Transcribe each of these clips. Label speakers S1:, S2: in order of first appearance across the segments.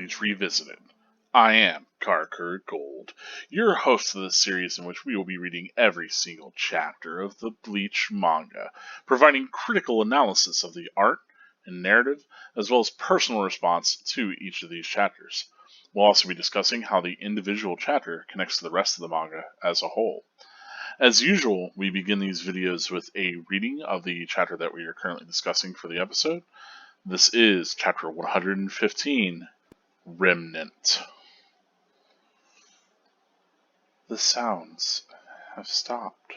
S1: Series Revisited. I am Carker Gold, your host of this series in which we will be reading every single chapter of the Bleach manga, providing critical analysis of the art and narrative, as well as personal response to each of these chapters. We'll also be discussing how the individual chapter connects to the rest of the manga as a whole. As usual, we begin these videos with a reading of the chapter that we are currently discussing for the episode. This is chapter 115, Remnant. The sounds have stopped.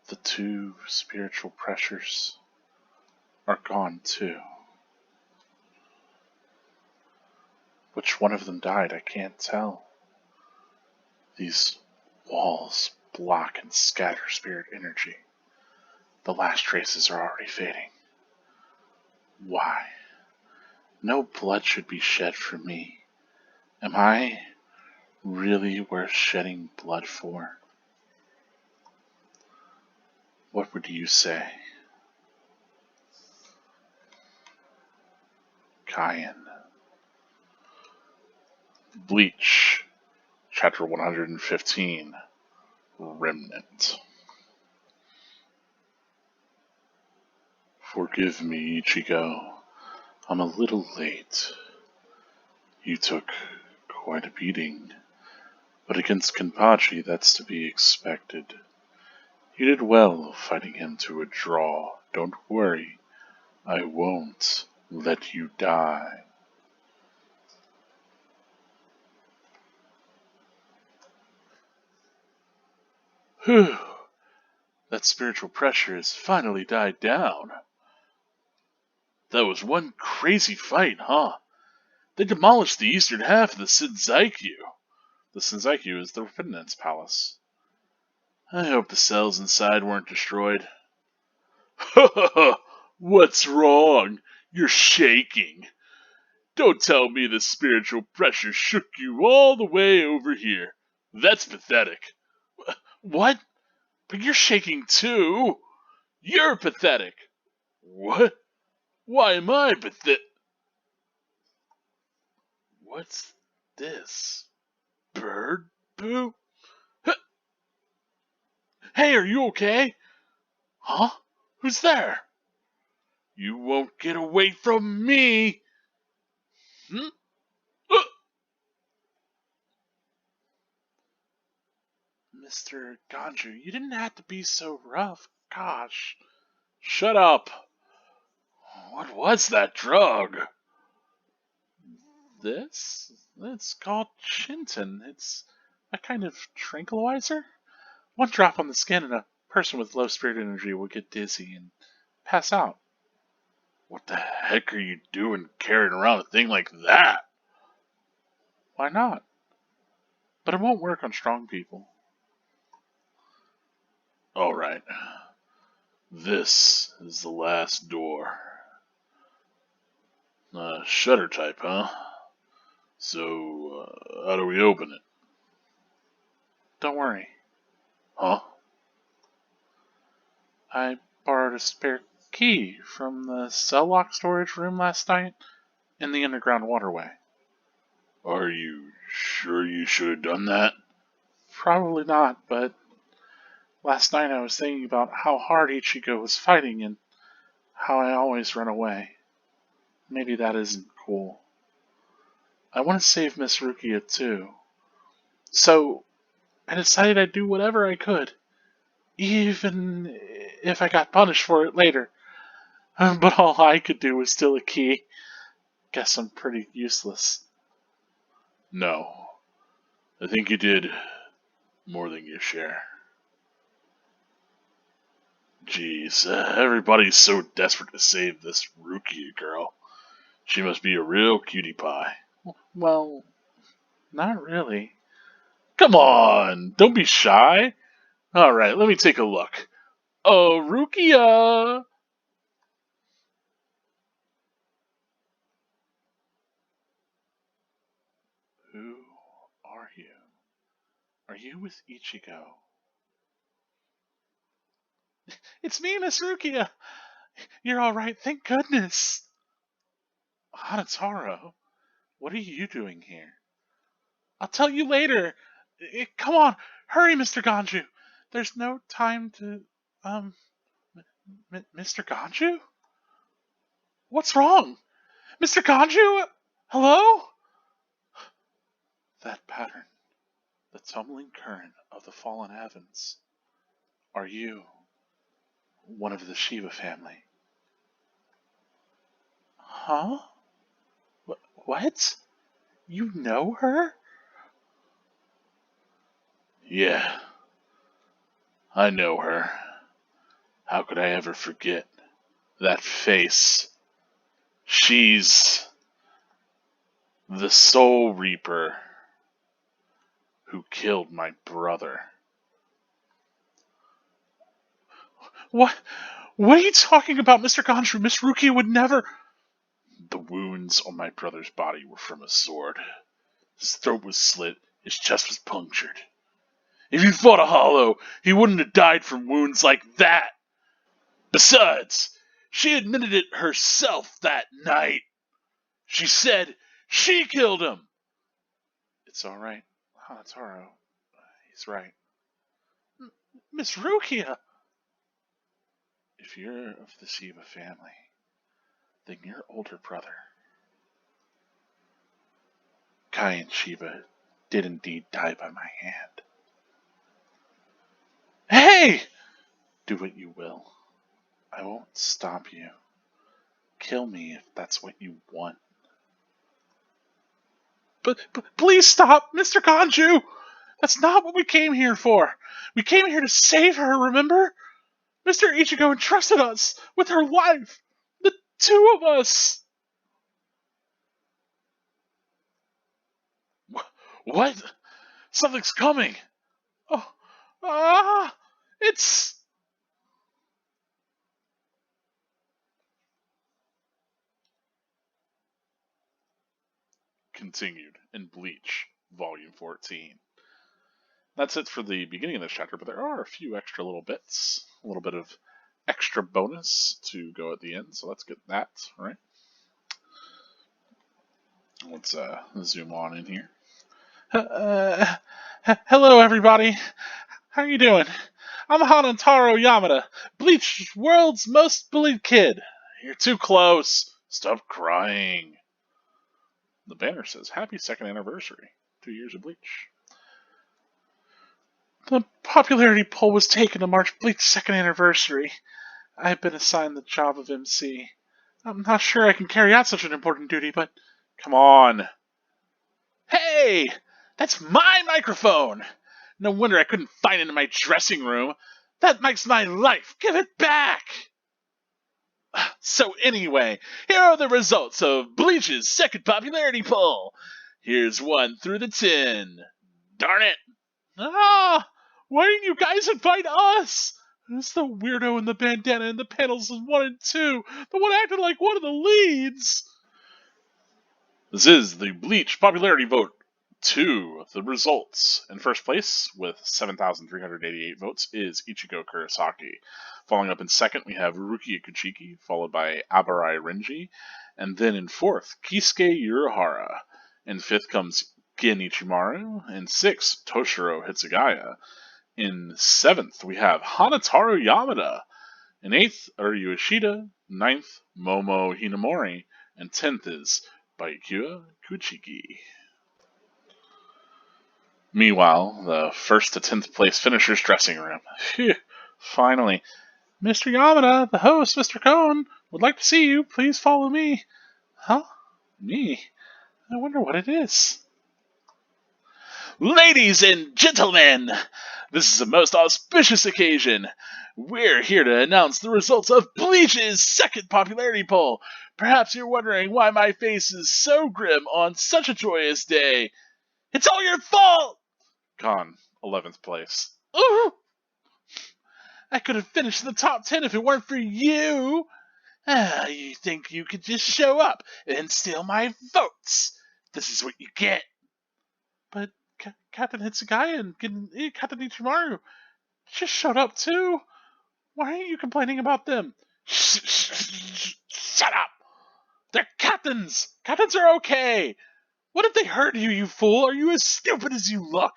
S1: The two spiritual pressures are gone too. Which one of them died, I can't tell. These walls block and scatter spirit energy. The last traces are already fading. Why? No blood should be shed for me. Am I really worth shedding blood for? What would you say? Cayenne. Bleach, chapter 115, Remnant. Forgive me, Ichigo. I'm a little late. You took quite a beating, but against Kenpachi that's to be expected. You did well fighting him to a draw. Don't worry, I won't let you die. Whew, that spiritual pressure has finally died down. That was one crazy fight, huh? They demolished the eastern half of the Shinzaikyu. The Shinzaikyu is the Repentance Palace. I hope the cells inside weren't destroyed. Ha ha ha! What's wrong? You're shaking. Don't tell me the spiritual pressure shook you all the way over here. That's pathetic. What? But you're shaking too. You're pathetic. What? Why am I pathetic? What's this? Bird poo? Hey, are you okay? Huh? Who's there? You won't get away from me! Mr. Ganju, you didn't have to be so rough. Gosh. Shut up. What was that drug? This? It's called Shinton. It's a kind of tranquilizer. One drop on the skin and a person with low spirit energy will get dizzy and pass out. What the heck are you doing carrying around a thing like that? Why not? But it won't work on strong people. Alright. This is the last door. Shutter type, huh? So, how do we open it? Don't worry. Huh? I borrowed a spare key from the cell lock storage room last night in the underground waterway. Are you sure you should have done that? Probably not, but last night I was thinking about how hard Ichigo was fighting and how I always run away. Maybe that isn't cool. I want to save Miss Rukia too. So, I decided I'd do whatever I could. Even if I got punished for it later. But all I could do was steal a key. Guess I'm pretty useless. No. I think you did more than your share. Jeez, everybody's so desperate to save this Rukia girl. She must be a real cutie pie. Well, not really. Come on, don't be shy. Alright, let me take a look. Oh, Rukia! Who are you? Are you with Ichigo? It's me, Miss Rukia! You're alright, thank goodness! Hanataro, what are you doing here? I'll tell you later. Come on, hurry, Mr. Ganju. There's no time to, um, Mr. Ganju? What's wrong? Mr. Ganju? Hello? That pattern, the tumbling current of the fallen heavens. Are you one of the Shiva family? Huh? What? You know her? Yeah, I know her. How could I ever forget that face? She's the Soul Reaper who killed my brother. What? What are you talking about, Mr. Ganju? Miss Rukia would never... The wounds on my brother's body were from a sword. His throat was slit, his chest was punctured. If he'd fought a hollow, he wouldn't have died from wounds like that. Besides, she admitted it herself that night. She said she killed him. It's all right, Hanataro. He's right. Miss Rukia! If you're of the Shiva family, then your older brother, Kai Shiva, did indeed die by my hand. Hey! Do what you will. I won't stop you. Kill me if that's what you want. But please stop, Mr. Ganju! That's not what we came here for. We came here to save her, remember? Mr. Ichigo entrusted us with her life. The two of us. What? Something's coming. Oh, it's... Continued in Bleach, Volume 14. That's it for the beginning of this chapter, but there are a few extra little bits. A little bit of extra bonus to go at the end, so let's get that, right? Let's zoom on in here. Hello, everybody. How are you doing? I'm Hanataro Yamada, Bleach, world's most bullied kid. You're too close. Stop crying. The banner says, Happy 2nd anniversary. 2 years of Bleach. The popularity poll was taken to mark Bleach's 2nd anniversary. I've been assigned the job of MC. I'm not sure I can carry out such an important duty, but come on. Hey! That's my microphone! No wonder I couldn't find it in my dressing room. That makes my life. Give it back! So anyway, here are the results of Bleach's 2nd popularity poll. Here's 1 through the 10. Darn it! Ah! Why didn't you guys invite us? Who's the weirdo in the bandana in the panels in 1 and 2? The one acting like one of the leads? This is the Bleach popularity vote. 2. The results. In first place, with 7,388 votes, is Ichigo Kurosaki. Following up in second, we have Rukia Kuchiki, followed by Abarai Renji. And then in fourth, Kisuke Uruhara. In fifth comes Gin Ichimaru. In sixth, Toshiro Hitsugaya. In seventh, we have Hanataro Yamada. In eighth, Uryu Ishida. Ninth, Momo Hinamori. And 10th is Byakuya Kuchiki. Meanwhile, the 1st to 10th place finisher's dressing room. Phew, finally. Mr. Yamada, the host, Mr. Cohn, would like to see you. Please follow me. Huh? Me? I wonder what it is. Ladies and gentlemen, this is a most auspicious occasion. We're here to announce the results of Bleach's 2nd popularity poll. Perhaps you're wondering why my face is so grim on such a joyous day. It's all your fault! Con, 11th place. Ooh! I could have finished in the top 10 if it weren't for you. You think you could just show up and steal my votes. This is what you get. But Captain Hitsugaya and Captain Ichimaru just showed up too. Why aren't you complaining about them? Shut up! They're captains! Captains are okay! What if they hurt you, you fool? Are you as stupid as you look?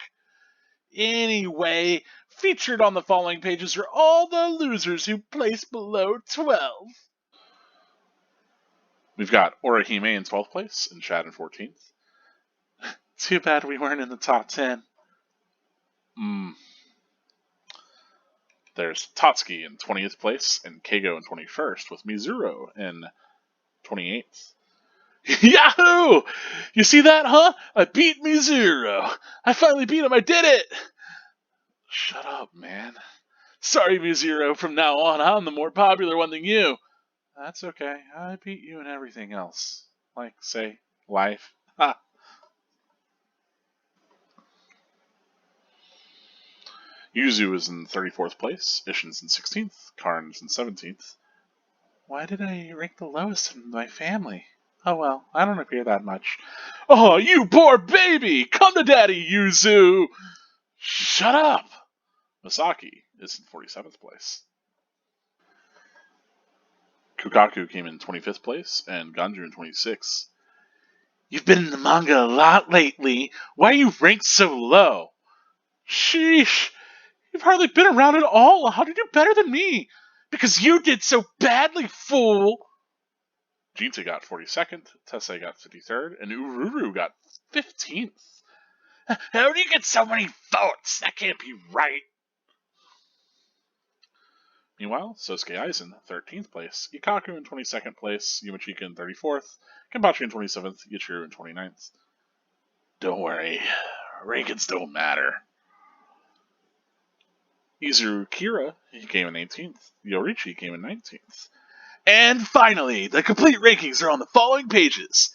S1: Anyway, featured on the following pages are all the losers who placed below 12. We've got Orihime in 12th place and Chad in 14th. Too bad we weren't in the top 10. There's Tatsuki in 20th place and Keigo in 21st, with Mizuru in 28th. Yahoo! You see that, huh? I beat Mizuru. I finally beat him. I did it! Shut up, man. Sorry, Mizuru. From now on, I'm the more popular one than you. That's okay. I beat you in everything else. Like, say, life. Ha! Yuzu is in 34th place, Ishin's in 16th, Karn's in 17th. Why did I rank the lowest in my family? Oh well, I don't appear that much. Oh, you poor baby! Come to daddy, Yuzu! Shut up! Masaki is in 47th place. Kukaku came in 25th place, and Ganju in 26th. You've been in the manga a lot lately. Why are you ranked so low? Sheesh! You've hardly been around at all. How did you do better than me? Because you did so badly, fool! Jinta got 42nd, Tessei got 53rd, and Ururu got 15th. How do you get so many votes? That can't be right. Meanwhile, Sosuke Aizen, 13th place, Ikaku in 22nd place, Yumachika in 34th, Kenpachi in 27th, Yachiru in 29th. Don't worry, rankings don't matter. Izuru Kira, he came in 18th, Yorichi came in 19th. And finally, the complete rankings are on the following pages.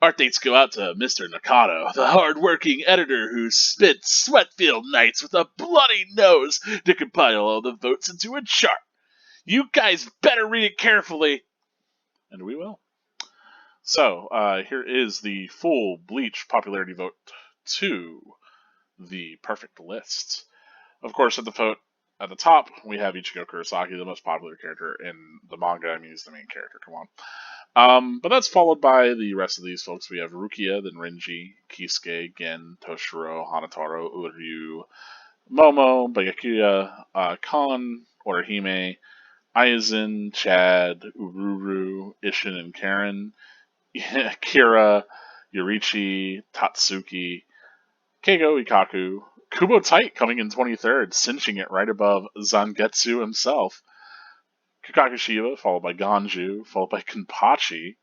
S1: Art dates go out to Mr. Nakano, the hard-working editor who spent sweat-filled nights with a bloody nose to compile all the votes into a chart. You guys better read it carefully. And we will. So, here is the full Bleach popularity vote to the perfect list. Of course, at the top, we have Ichigo Kurosaki, the most popular character in the manga. I mean, he's the main character, come on. But that's followed by the rest of these folks. We have Rukia, then Renji, Kisuke, Gen, Toshiro, Hanataro, Uryu, Momo, Byakuya, Kon, Orihime, Aizen, Chad, Ururu, Ishin and Karen, Kira, Yorichi, Tatsuki, Keigo, Ikaku, Kubo Tight coming in 23rd, cinching it right above Zangetsu himself. Kukaku Shiba, followed by Ganju, followed by Kenpachi.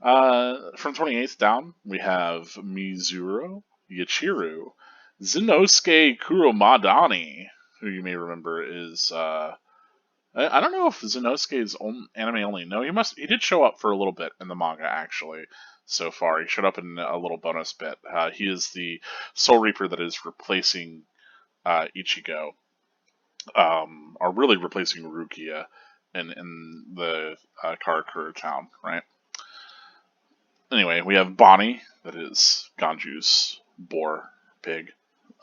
S1: From 28th down, we have Mizuru, Yachiru, Zenosuke Kuromadani, who you may remember is, I don't know if Zenosuke is anime only. No, he did show up for a little bit in the manga, actually, so far. He showed up in a little bonus bit. He is the Soul Reaper that is replacing Ichigo, or really replacing Rukia in the Karakura town, right? Anyway, we have Bonnie, that is Ganju's boar pig.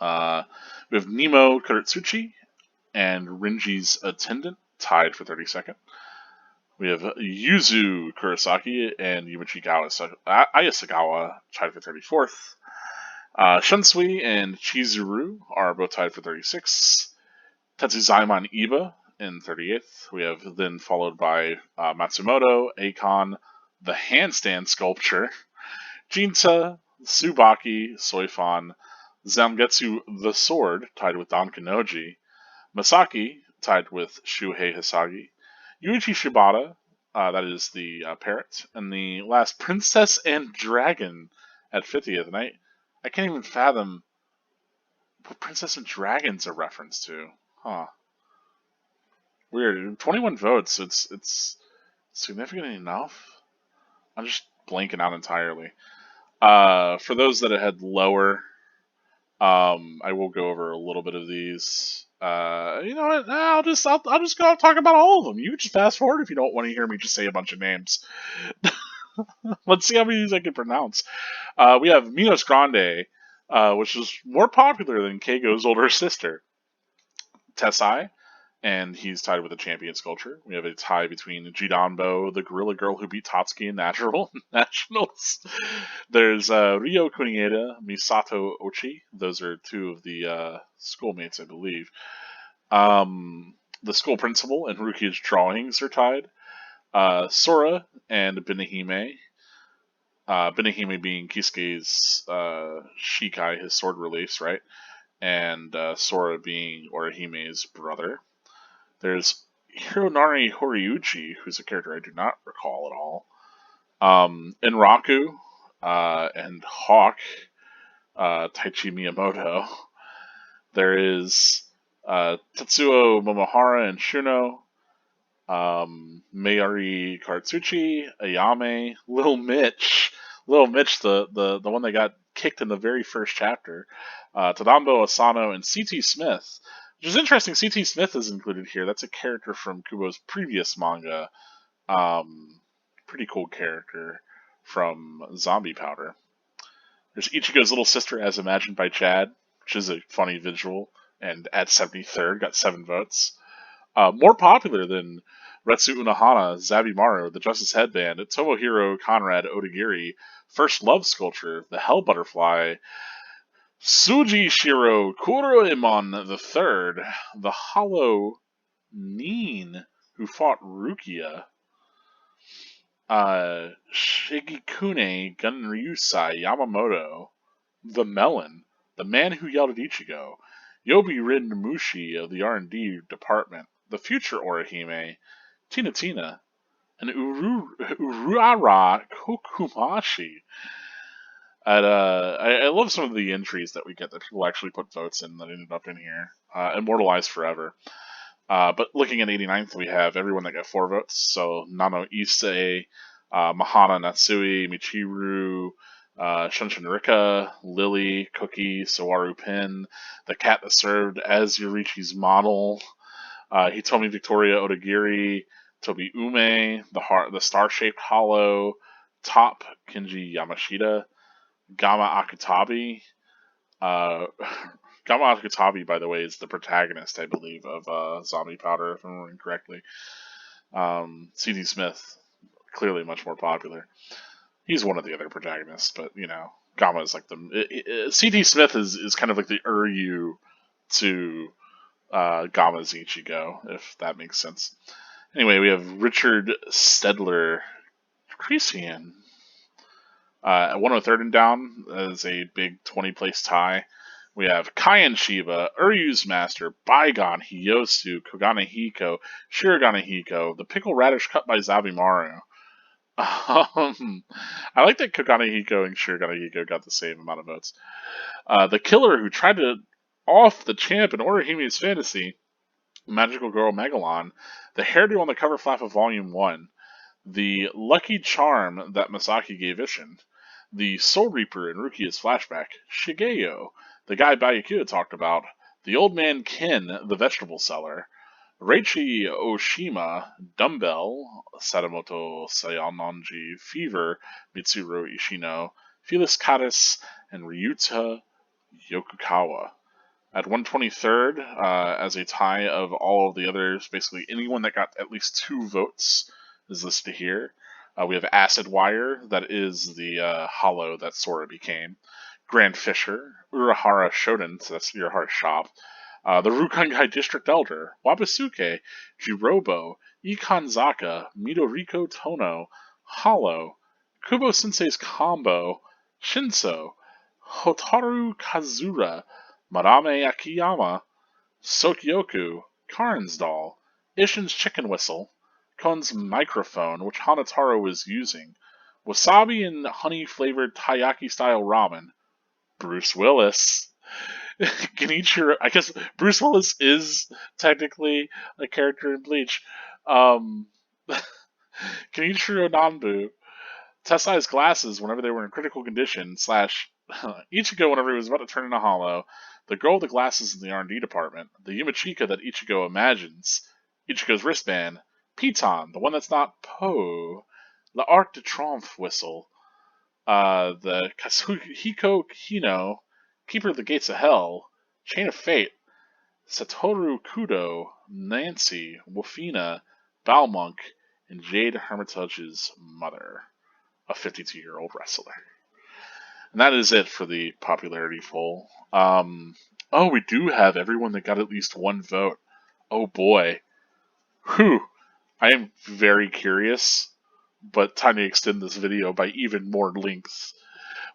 S1: We have Nemo Kurotsuchi and Renji's attendant, tied for 32nd. We have Yuzu Kurosaki and Yumachika Ayasagawa, tied for 34th. Shunsui and Chizuru are both tied for 36th. Tetsuzaimon Iba in 38th. We have then followed by Matsumoto, Akon, the handstand sculpture, Jinta, Tsubaki, Soifan, Zangetsu the Sword, tied with Donkanoji, Masaki, tied with Shuhei Hisagi, Yuichi Shibata, that is the parrot, and the last Princess and Dragon at 50th. And I can't even fathom what Princess and Dragon's a reference to. Huh. Weird. 21 votes. It's significant enough. I'm just blanking out entirely. For those that had lower, I will go over a little bit of these. You know what? I'll just go talk about all of them. You just fast forward if you don't want to hear me just say a bunch of names. Let's see how many of these I can pronounce. We have Minos Grande, which is more popular than Keigo's older sister. Tessai, and he's tied with a champion sculpture. We have a tie between Jidanbo, the gorilla girl who beat Tatsuki in Nationals. There's Ryo Kunieda, Misato Ochi. Those are two of the schoolmates, I believe. The school principal and Ruki's drawings are tied. Sora and Benihime. Benihime being Kisuke's Shikai, his sword release, right? And Sora being Orihime's brother. There's Hironari Horiuchi, who's a character I do not recall at all. Enraku and Hawk, Taichi Miyamoto. There is Tetsuo Momohara and Shuno, Mayuri Karatsuchi, Ayame, Little Mitch, the one that got kicked in the very first chapter, Tadambo Asano, and C.T. Smith. Which is interesting, C.T. Smith is included here. That's a character from Kubo's previous manga. Pretty cool character from Zombie Powder. There's Ichigo's little sister as imagined by Chad, which is a funny visual, and at 73rd, got 7 votes. More popular than Retsu Unohana, Zabimaru, the Justice Headband, Tomohiro Conrad Odagiri, First Love Sculpture, the Hell Butterfly, Sujishiro Kuroemon III, the Hollow Nin, who fought Rukia, Shigekune Gunryusai Yamamoto, the Melon, the man who yelled at Ichigo, Yobi Rin Mushi of the R&D department, the future Orihime, Tina, and Uruara Kokumashi. I love some of the entries that we get that people actually put votes in that ended up in here. Immortalized forever. But looking at 89th, we have everyone that got 4 votes. So Nano Issei, Mahana Natsui, Michiru, Shunshin Rika, Lily, Cookie, Sawaru Pin, the cat that served as Yorichi's model, Hitomi Victoria Odagiri, Tobi Ume, the star-shaped hollow, Top Kenji Yamashita, Gama Akutabi. Gama Akutabi, by the way, is the protagonist, I believe, of Zombie Powder, if I'm remembering correctly. C.D. Smith, clearly much more popular. He's one of the other protagonists, but, you know, Gama is like the... C.D. Smith is kind of like the Uryu to Gama's Ichigo, if that makes sense. Anyway, we have Richard Stedler Creasian. At 103rd and down as a big 20-place tie. We have Kaien Shiba, Uryu's Master, Bygone Hiyosu, Kogane Hiko, Shirogane Hiko, the pickle radish cut by Zabimaru. I like that Kogane Hiko and Shirogane Hiko got the same amount of votes. The killer who tried to off the champ in Orihime's Fantasy, Magical Girl Megalon, the hairdo on the cover flap of Volume 1, the lucky charm that Masaki gave Ishin, the Soul Reaper in Rukia's flashback, Shigeyo, the guy Bayakura talked about, the old man Ken, the vegetable seller, Reichi Oshima, Dumbbell, Sadamoto Sayanonji, Fever, Mitsuro Ishino, Felix Katis, and Ryuta Yokokawa. At 123rd, as a tie of all of the others, basically anyone that got at least 2 votes is listed here. We have Acid Wire, that is the hollow that Sora became. Grand Fisher, Urahara Shoten, so that's Urahara's shop. The Rukangai District Elder, Wabasuke, Jirobo, Ikanzaka, Midoriko Tono, Hollow, Kubo Sensei's Combo, Shinso, Hotaru Kazura, Madame Akiyama, Sokyoku, Karen's Doll, Ishin's Chicken Whistle, Kon's microphone, which Hanataro was using, wasabi and honey-flavored taiyaki-style ramen, Bruce Willis, Genichiro. I guess Bruce Willis is technically a character in Bleach. Genichiro Nanbu, Tessai's glasses whenever they were in critical condition, / Ichigo whenever he was about to turn into Hollow, the girl with the glasses in the R&D department, the Yumachika that Ichigo imagines, Ichigo's wristband, Piton, the one that's not Po, the Arc de Triomphe whistle, the Kazuhiko Kino, Keeper of the Gates of Hell, Chain of Fate, Satoru Kudo, Nancy, Wolfina, Balmonk, and Jade Hermitage's mother, a 52-year-old wrestler. And that is it for the popularity poll. Oh, we do have everyone that got at least one vote. Oh boy. Whew. I am very curious, but time to extend this video by even more length.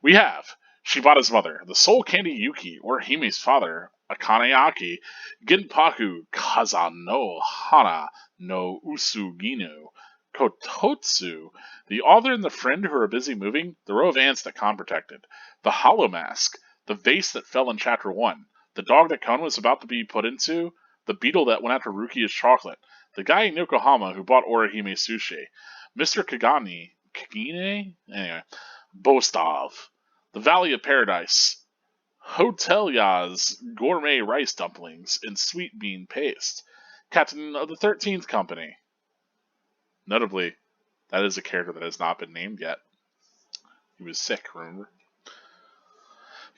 S1: We have Shibata's mother, the Soul Candy Yuki, or Hime's father, Akane Aki, Ginpaku Kazano Hana no Usuginu, Kototsu, the author and the friend who are busy moving, the row of ants that Kon protected, the Hollow Mask, the vase that fell in Chapter 1, the dog that Kon was about to be put into, the beetle that went after Rukia's chocolate, the guy in Yokohama who bought Orihime sushi, Mr. Kagine? Anyway, Bostov, the Valley of Paradise, Hotel Yaz gourmet rice dumplings and sweet bean paste, Captain of the 13th Company. Notably, that is a character that has not been named yet. He was sick, remember?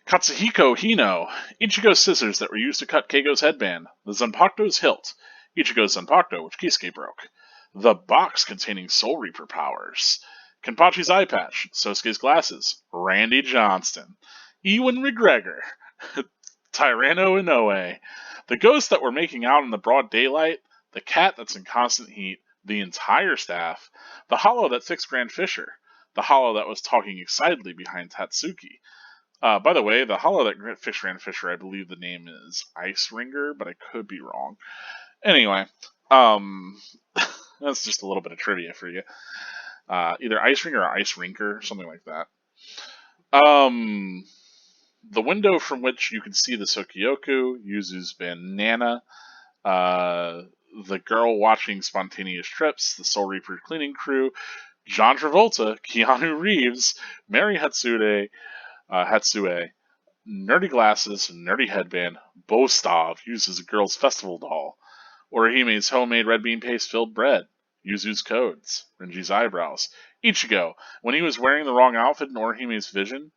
S1: Katsuhiko Hino, Ichigo's scissors that were used to cut Keigo's headband, the Zanpakuto's hilt, Ichigo's Zanpakuto, which Kisuke broke, the box containing Soul Reaper powers, Kenpachi's eye patch, Sosuke's glasses, Randy Johnston, Ewan McGregor, Tyranno Inoue, the ghosts that were making out in the broad daylight, the cat that's in constant heat, the entire staff, the hollow that fixed Grand Fisher, the hollow that was talking excitedly behind Tatsuki. By the way, the hollow that fixed Grand Fisher, I believe the name is Ice Ringer, but I could be wrong. Anyway, that's just a little bit of trivia for you. Either Ice Ringer or Ice Rinker, something like that. The window from which you can see the Sokyoku, Yuzu's banana, the girl watching spontaneous trips, the Soul Reaper cleaning crew, John Travolta, Keanu Reeves, Mary Hatsue, nerdy glasses, nerdy headband, Bostov uses a girl's festival doll, Orihime's homemade red bean paste filled bread, Yuzu's codes, Renji's eyebrows, Ichigo, when he was wearing the wrong outfit in Orihime's vision,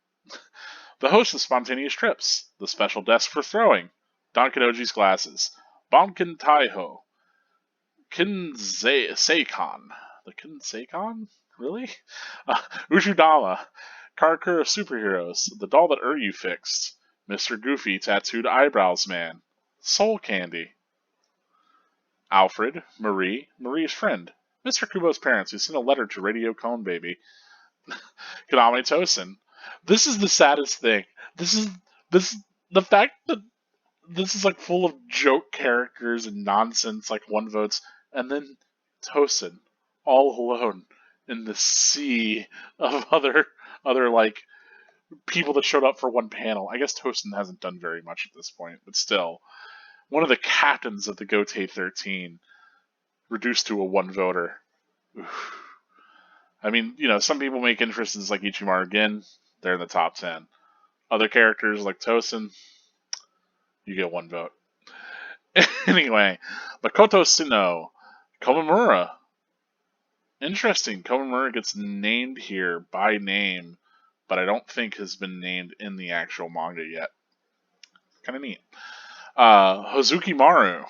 S1: the host of spontaneous trips, the special desk for throwing, Donkanoji's glasses, Bonkin Taiho, Kinseikan. The Kinseikan? Really? Ujudama, Karakura of Superheroes, the doll that Uryu fixed, Mr. Goofy Tattooed Eyebrows Man, Soul Candy, Alfred, Marie's friend, Mr. Kubo's parents who sent a letter to Radio Cone Baby, Kaname Tosen. This is the saddest thing. This is the fact that this is like full of joke characters and nonsense, like one votes, and then Tosen, all alone in the sea of other like people that showed up for one panel. I guess Tosen hasn't done very much at this point, but still, one of the captains of the Gotei 13 reduced to a one voter. Oof. I mean, some people make entrances like Ichimaru again. They're in the top 10. Other characters like Tosen, you get one vote. Anyway, Makoto Sino, Komamura. Interesting. Komamura gets named here by name, but I don't think has been named in the actual manga yet. Kind of neat. Hozuki Maru,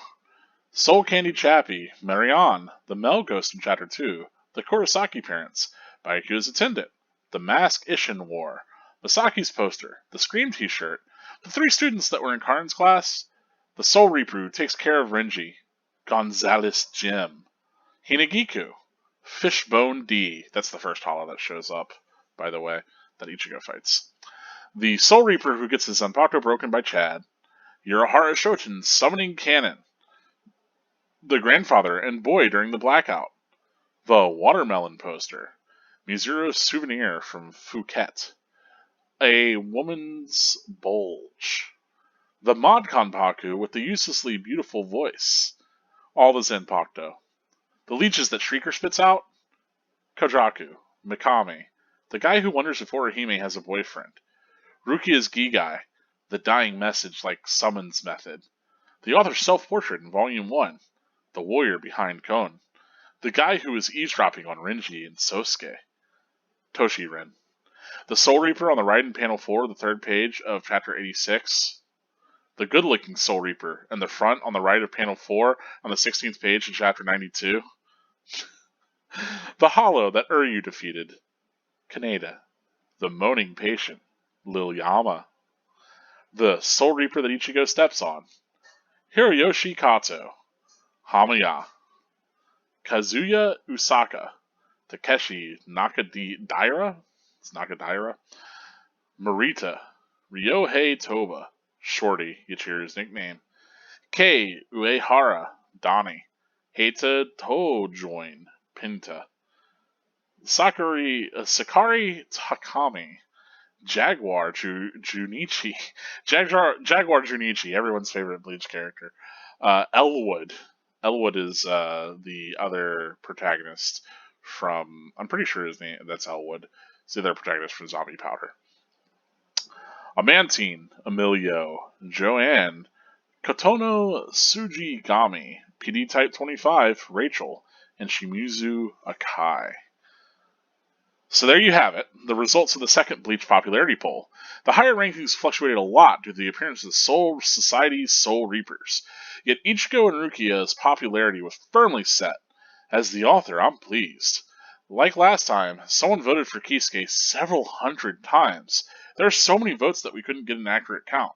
S1: Soul Candy Chappie, Marianne, the Mel Ghost in Chapter 2, the Kurosaki parents, Byakuya's attendant, the Mask Ishin wore, Masaki's poster, the Scream t-shirt, the 3 students that were in Karin's class, the Soul Reaper who takes care of Renji, Gonzalez Jim, Hinagiku, Fishbone D, that's the first hollow that shows up, by the way, that Ichigo fights, the Soul Reaper who gets his Zanpakuto broken by Chad, Urahara Shoten's summoning cannon, the grandfather and boy during the blackout, the watermelon poster, Mizuro's souvenir from Phuket, a woman's bulge, the mod Kanpaku with the uselessly beautiful voice, all the Zanpakuto, the leeches that Shrieker spits out, Kojaku, Mikami, the guy who wonders if Orihime has a boyfriend, Rukia's Gigai, the dying message like summons method, the author's self-portrait in Volume 1, the warrior behind Kon, the guy who is eavesdropping on Renji and Sosuke, Toshiren, the Soul Reaper on the right in panel 4, the third page of Chapter 86, the good-looking Soul Reaper, and the front on the right of panel 4 on the 16th page in chapter 92. The Hollow that Uryu defeated, Kaneda. The Moaning Patient, Lil-Yama. The Soul Reaper that Ichigo steps on, Hiroyoshi Kato, Hamaya. Kazuya Usaka, Takeshi Nakadaira, it's Nakadaira, Marita, Ryohei Toba, Shorty, Yachiru's nickname, Kei Uehara, Donnie, Heita Tojoin, Pinta, Sakari Takami, Jaguar Junichi, Jaguar Junichi, everyone's favorite Bleach character, Elwood. Elwood is the other protagonist from, I'm pretty sure his name, that's Elwood. It's the other protagonist from Zombie Powder. Amantine, Emilio, Joanne, Kotono Tsujigami, PD Type 25, Rachel, and Shimizu Akai. So there you have it, the results of the second Bleach popularity poll. The higher rankings fluctuated a lot due to the appearance of Soul Society's Soul Reapers. Yet Ichigo and Rukia's popularity was firmly set. As the author, I'm pleased. Like last time, someone voted for Kisuke several hundred times. There are so many votes that we couldn't get an accurate count.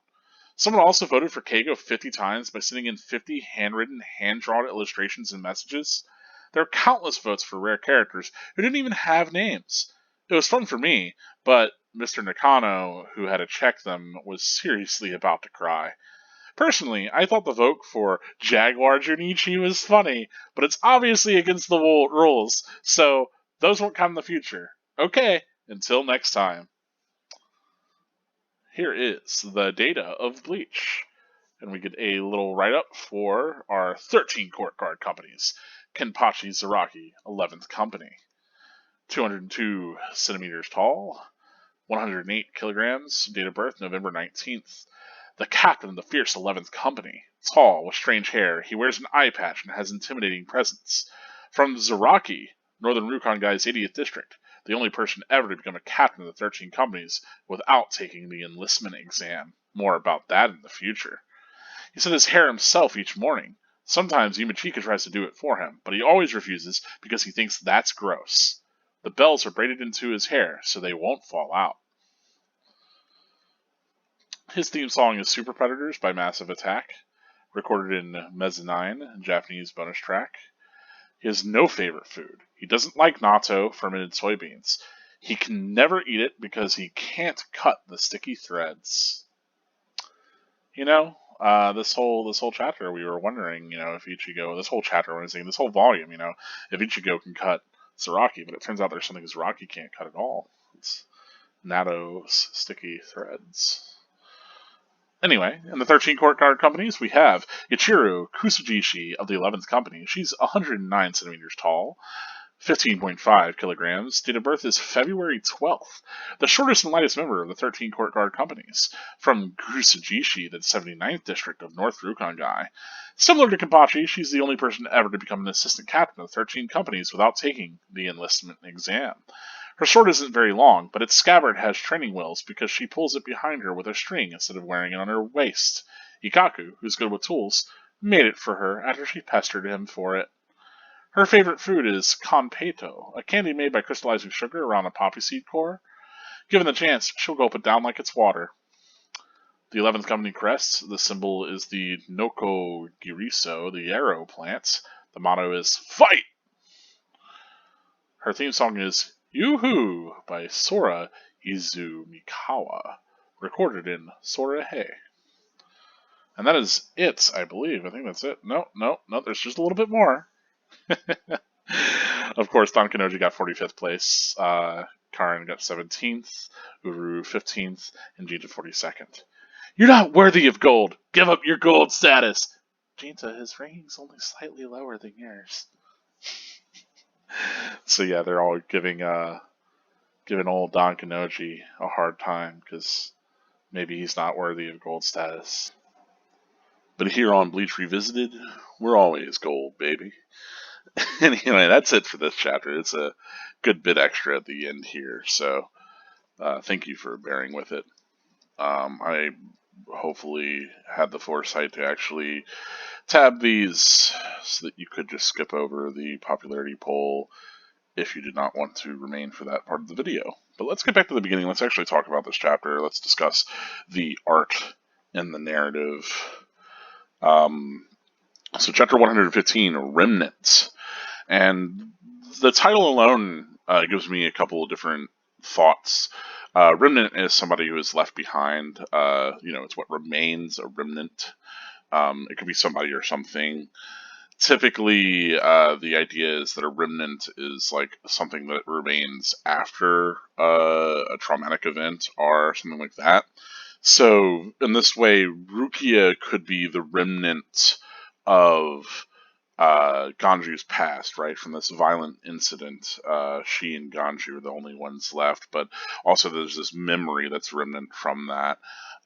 S1: Someone also voted for Keigo 50 times by sending in 50 handwritten, hand-drawn illustrations and messages. There are countless votes for rare characters who didn't even have names. It was fun for me, but Mr. Nakano, who had to check them, was seriously about to cry. Personally, I thought the vote for Jaguar Junichi was funny, but it's obviously against the rules, so those won't count in the future. Okay, until next time. Here is the data of Bleach. And we get a little write-up for our 13 court card companies. Kenpachi Zaraki, 11th company. 202 centimeters tall, 108 kilograms, date of birth November 19th. The captain of the fierce 11th company. Tall, with strange hair, he wears an eye patch and has intimidating presence. From ZARAKI, Northern Rukon-gai's 80th district. The only person ever to become a captain of the 13 companies without taking the enlistment exam. More about that in the future. He set his hair himself each morning. Sometimes Yumachika tries to do it for him, but he always refuses because he thinks that's gross. The bells are braided into his hair so they won't fall out. His theme song is Super Predators by Massive Attack, recorded in Mezzanine, Japanese bonus track. He has no favorite food. He doesn't like natto, fermented soybeans. He can never eat it because he can't cut the sticky threads. You know, this whole chapter we were wondering, if Ichigo, this whole chapter, this whole volume, if Ichigo can cut Zaraki, but it turns out there's something Zaraki can't cut at all. It's natto's sticky threads. Anyway, in the 13 court card companies, we have Yachiru Kusujishi of the 11th company. She's 109 centimeters tall, 15.5 kilograms. Date of birth is February 12th. The shortest and lightest member of the 13 court card companies. From Kusujishi, the 79th district of North Rukon-gai. Similar to Kenpachi, she's the only person ever to become an assistant captain of 13 companies without taking the enlistment exam. Her sword isn't very long, but its scabbard has training wheels because she pulls it behind her with a string instead of wearing it on her waist. Ikaku, who's good with tools, made it for her after she pestered him for it. Her favorite food is conpeto, a candy made by crystallizing sugar around a poppy seed core. Given the chance, she'll gulp it down like it's water. The 11th company crest, the symbol is the Noko Giriso, the yarrow plant. The motto is, Fight! Her theme song is Yoo-Hoo by Sora Izumikawa, recorded in Sorahei. And that is it, I believe. I think that's it. No, there's just a little bit more. Of course, Don Kanoji got 45th place, Karin got 17th, Uru 15th, and Jinta 42nd. You're not worthy of gold! Give up your gold status! Jinta, his ranking's only slightly lower than yours. So yeah, they're all giving old Don Kanoji a hard time because maybe he's not worthy of gold status. But here on Bleach Revisited, we're always gold, baby. Anyway, that's it for this chapter. It's a good bit extra at the end here, so thank you for bearing with it. I hopefully had the foresight to actually tab these so that you could just skip over the popularity poll if you did not want to remain for that part of the video. But let's get back to the beginning. Let's actually talk about this chapter. Let's discuss the art and the narrative. So chapter 115, Remnants. And the title alone gives me a couple of different thoughts. Remnant is somebody who is left behind. It's what remains, a remnant. It could be somebody or something. Typically, the idea is that a remnant is like something that remains after a traumatic event or something like that. So, in this way, Rukia could be the remnant of Ganju's past, right? From this violent incident, she and Ganju are the only ones left, but also there's this memory that's remnant from that.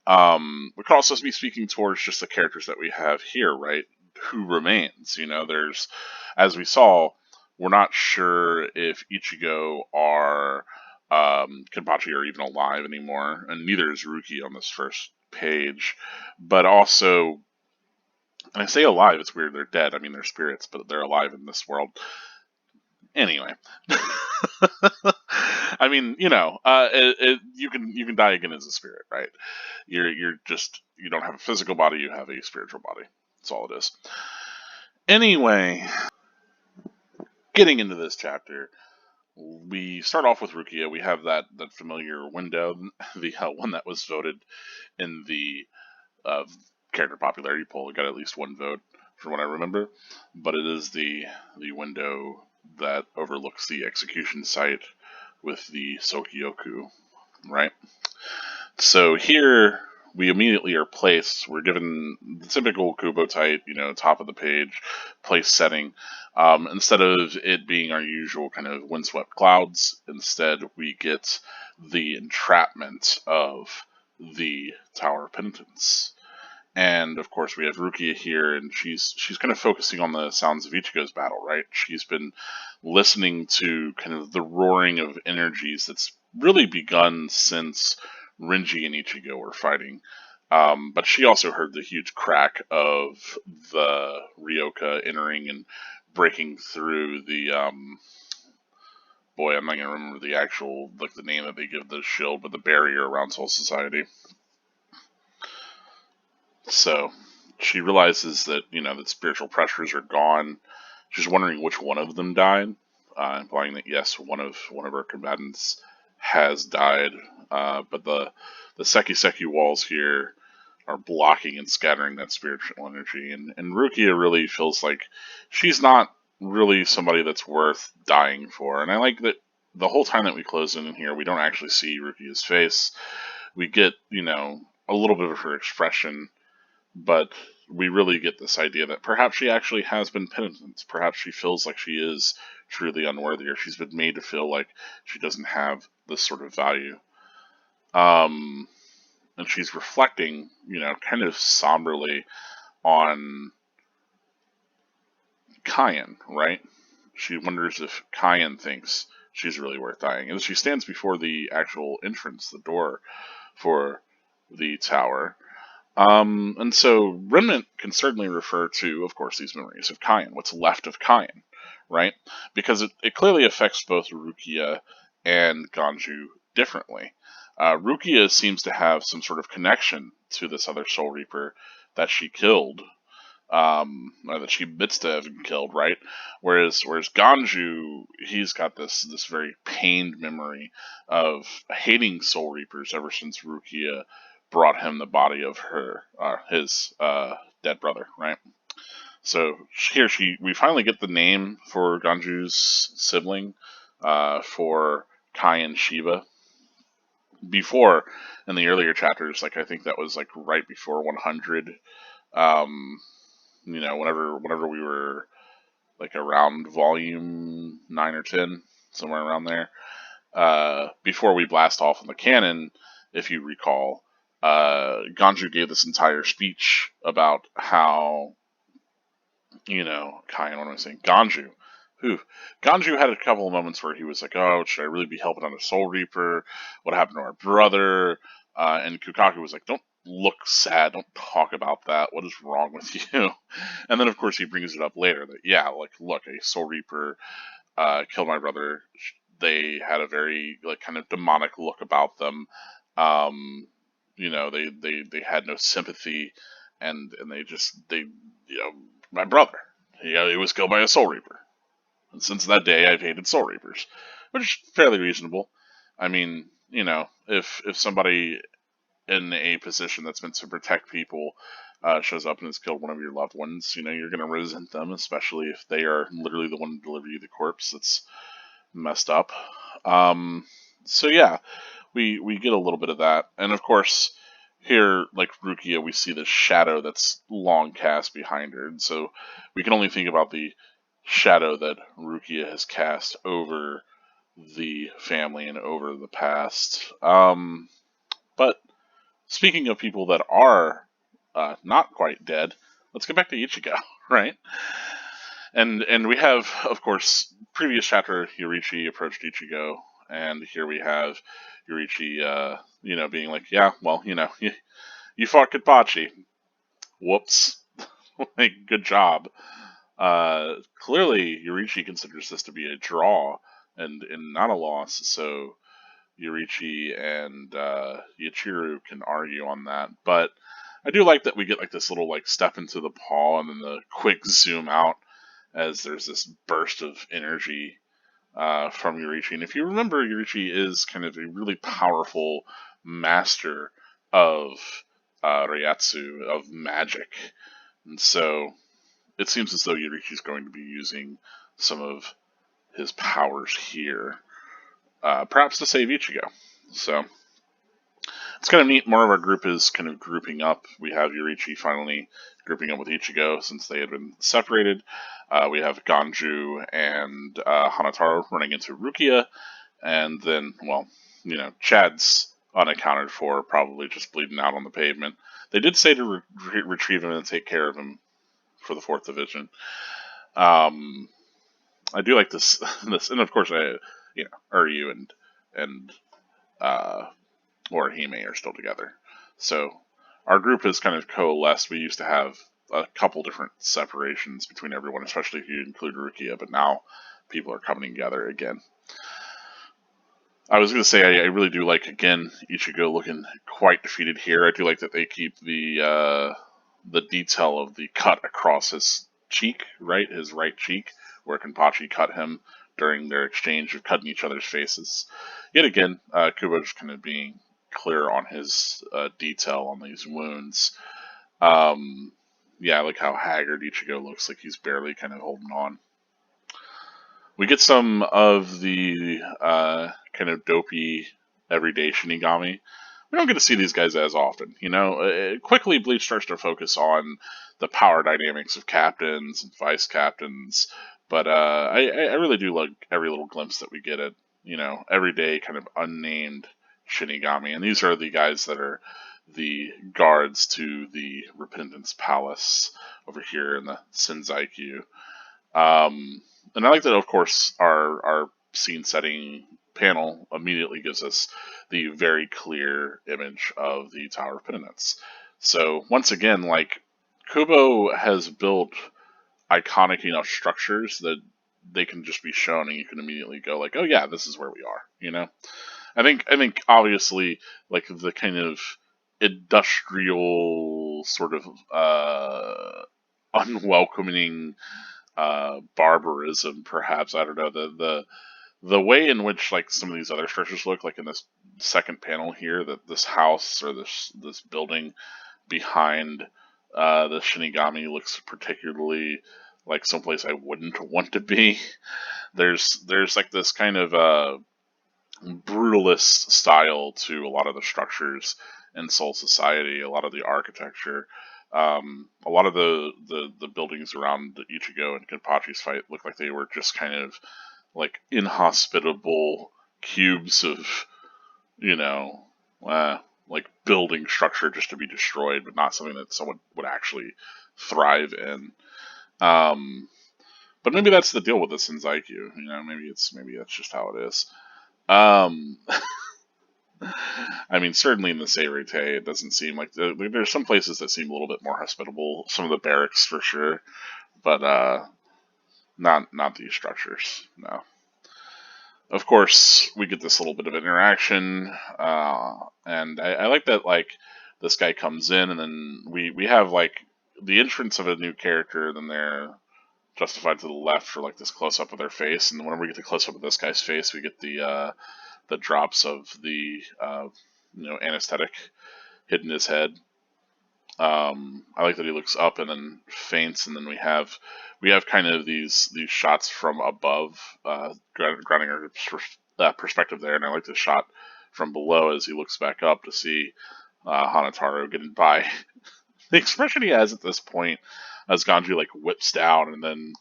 S1: We could also be speaking towards just the characters that we have here, right? Who remains? There's, as we saw, we're not sure if Ichigo or Kenpachi are even alive anymore, and neither is Ruki on this first page. But also, and I say alive, it's weird, they're dead. I mean, they're spirits, but they're alive in this world. Anyway. I mean, you can die again as a spirit, right? You don't have a physical body, you have a spiritual body. That's all it is. Anyway, getting into this chapter, we start off with Rukia. We have that familiar window, the one that was voted in the character popularity poll. It got at least one vote, from what I remember. But it is the window that overlooks the execution site with the Sokyoku, right? So here we immediately are placed. We're given the typical Kubo type, top of the page, place setting. Instead of it being our usual kind of windswept clouds, instead we get the entrapment of the Tower of Penitence. And of course, we have Rukia here, and she's kind of focusing on the sounds of Ichigo's battle, right? She's been listening to kind of the roaring of energies that's really begun since Renji and Ichigo were fighting. But she also heard the huge crack of the Ryoka entering and breaking through the boy, I'm not gonna remember the actual the name that they give the shield, but the barrier around Soul Society. So she realizes that, that spiritual pressures are gone. She's wondering which one of them died, implying that yes, one of our combatants has died. But the Seki walls here are blocking and scattering that spiritual energy. And Rukia really feels like she's not really somebody that's worth dying for. And I like that the whole time that we close in here, we don't actually see Rukia's face. We get, a little bit of her expression, but we really get this idea that perhaps she actually has been penitent. Perhaps she feels like she is truly unworthy, or she's been made to feel like she doesn't have this sort of value. And she's reflecting, kind of somberly on Kayan, right? She wonders if Kayan thinks she's really worth dying. And she stands before the actual entrance, the door for the tower. And so remnant can certainly refer to, of course, these memories of Kayan, what's left of Kayan, right? Because it clearly affects both Rukia and Ganju differently. Rukia seems to have some sort of connection to this other Soul Reaper that she killed, or that she admits to having killed, right? Whereas Ganju, he's got this very pained memory of hating Soul Reapers ever since Rukia brought him the body of his dead brother, right? So here we finally get the name for Ganju's sibling, for Kai and Shiba. Before, in the earlier chapters, I think that was right before 100. Whenever we were around volume 9 or 10, somewhere around there, before we blast off in the canon, if you recall, Ganju gave this entire speech about how, Kai, what am I saying? Ganju. Ganju had a couple of moments where he was like, oh, should I really be helping out a Soul Reaper? What happened to our brother? And Kukaku was like, don't look sad, don't talk about that, what is wrong with you? And then, of course, he brings it up later that, yeah, like, look, a Soul Reaper killed my brother. They had a very, like, kind of demonic look about them. Um, they had no sympathy, and my brother, he was killed by a Soul Reaper. And since that day, I've hated Soul Reapers, which is fairly reasonable. I mean, if somebody in a position that's meant to protect people shows up and has killed one of your loved ones, you're going to resent them, especially if they are literally the one to deliver you the corpse. That's messed up. Um, so yeah, we get a little bit of that, and of course, here, like Rukia, we see the shadow that's long cast behind her, and so we can only think about the shadow that Rukia has cast over the family and over the past. But speaking of people that are not quite dead, let's get back to Ichigo, right? And we have, of course, previous chapter, Yorichi approached Ichigo, and here we have Yorichi, being like, yeah, well, you fought Kenpachi. Whoops. Like, good job. Clearly, Yorichi considers this to be a draw and not a loss, so Yorichi and Yachiru can argue on that. But I do like that we get like this little like step into the paw and then the quick zoom out as there's this burst of energy from Yorichi. And if you remember, Yorichi is kind of a really powerful master of Reiatsu, of magic. And so it seems as though Yorichi's going to be using some of his powers here, perhaps to save Ichigo. So it's kind of neat. More of our group is kind of grouping up. We have Yorichi finally grouping up with Ichigo since they had been separated. We have Ganju and Hanataro running into Rukia. And then, well, Chad's unaccounted for, probably just bleeding out on the pavement. They did say to retrieve him and take care of him for the 4th Division. I do like this, and of course, Uryu and Orihime are still together. So our group has kind of coalesced. We used to have a couple different separations between everyone, especially if you include Rukia, but now people are coming together again. I was going to say, I really do like, again, Ichigo looking quite defeated here. I do like that they keep the detail of the cut across his cheek, right? His right cheek, where Kenpachi cut him during their exchange of cutting each other's faces. Yet again, Kubo just kind of being clear on his detail on these wounds. Yeah, I like how haggard Ichigo looks, like he's barely kind of holding on. We get some of the kind of dopey everyday Shinigami. We don't get to see these guys as often, quickly, Bleach starts to focus on the power dynamics of captains and vice captains, but I really do like every little glimpse that we get at, everyday kind of unnamed Shinigami. And these are the guys that are the guards to the Repentance Palace over here in the Senzaiku. And I like that, of course, our scene setting panel immediately gives us the very clear image of the Tower of Penitence. So once again, like, Kubo has built iconic enough structures that they can just be shown and you can immediately go like, oh yeah, this is where we are, I think obviously, like, the kind of industrial sort of unwelcoming barbarism, perhaps, I don't know, the way in which, like, some of these other structures look, like in this second panel here, that this house or this building behind the Shinigami looks particularly like someplace I wouldn't want to be. There's like this kind of brutalist style to a lot of the structures in Soul Society, a lot of the architecture. A lot of the buildings around Ichigo and Kenpachi's fight look like they were just kind of like inhospitable cubes of, like building structure just to be destroyed, but not something that someone would actually thrive in. But maybe that's the deal with the Senzaiku. Maybe that's just how it is. I mean, certainly in the Seirete, it doesn't seem like there's some places that seem a little bit more hospitable. Some of the barracks for sure, but not these structures. No. Of course, we get this little bit of interaction, and I like that. Like this guy comes in, and then we have like the entrance of a new character, then they're justified to the left for like this close up of their face, and whenever we get the close up of this guy's face, we get the drops of the anesthetic hitting his head. I like that he looks up and then faints, and then we have kind of these shots from above, grounding our perspective there, and I like the shot from below as he looks back up to see Hanataro getting by. The expression he has at this point, as Ganji like whips down and then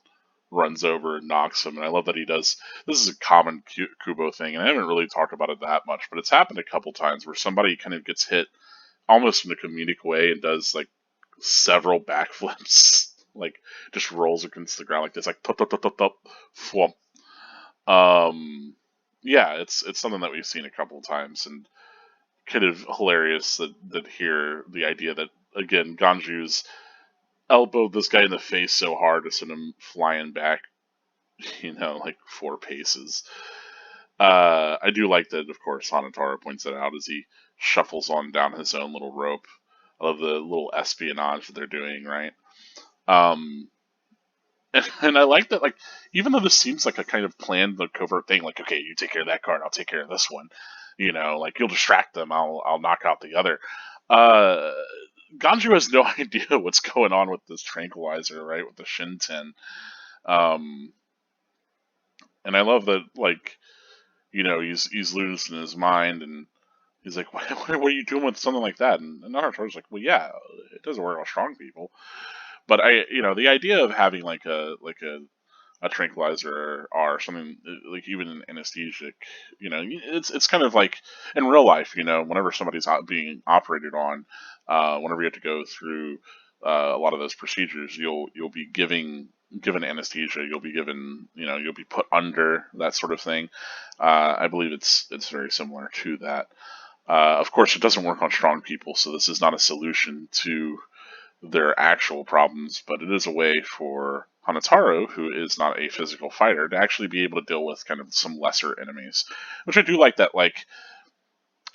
S1: runs over and knocks him, and I love that he does. This is a common Kubo thing, and I haven't really talked about it that much, but it's happened a couple times where somebody kind of gets hit almost in a comedic way and does like several backflips, like just rolls against the ground like this, like tup tup tup tup tup, flump. Yeah, it's something that we've seen a couple of times, and kind of hilarious that here the idea that again Ganju's elbowed this guy in the face so hard to send him flying back, like 4 paces. I do like that, of course, Hanataro points that out as he shuffles on down his own little rope. I love the little espionage that they're doing, right? Um, and I like that, like, even though this seems like a kind of planned, like, covert thing, like, okay, you take care of that card, I'll take care of this one. Like, you'll distract them, I'll knock out the other. Uh, Ganju has no idea what's going on with this tranquilizer, right, with the Shinten. Um, and I love that, like, he's losing his mind, and he's like, what are you doing with something like that? And Naruto's like, well, yeah, it doesn't work on strong people. But the idea of having like a tranquilizer or something like even an anesthetic, it's kind of like in real life, whenever somebody's being operated on, whenever you have to go through a lot of those procedures, you'll be given anesthesia, you'll be given, you'll be put under that sort of thing. I believe it's very similar to that. Of course, it doesn't work on strong people, so this is not a solution to their actual problems, but it is a way for Hanataro, who is not a physical fighter, to actually be able to deal with kind of some lesser enemies. Which I do like that, like,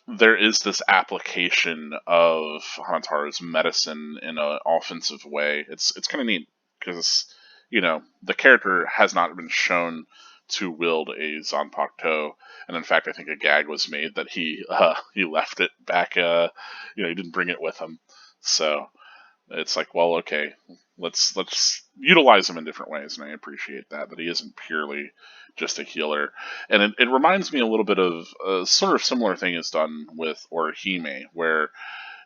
S1: there is this application of Hanataro's medicine in an offensive way. It's kind of neat, because, the character has not been shown to wield a Zanpakuto, and in fact, I think a gag was made that he left it back. He didn't bring it with him, so it's like, well, okay, let's utilize him in different ways, and I appreciate that he isn't purely just a healer. And it reminds me a little bit of a sort of similar thing is done with Orihime, where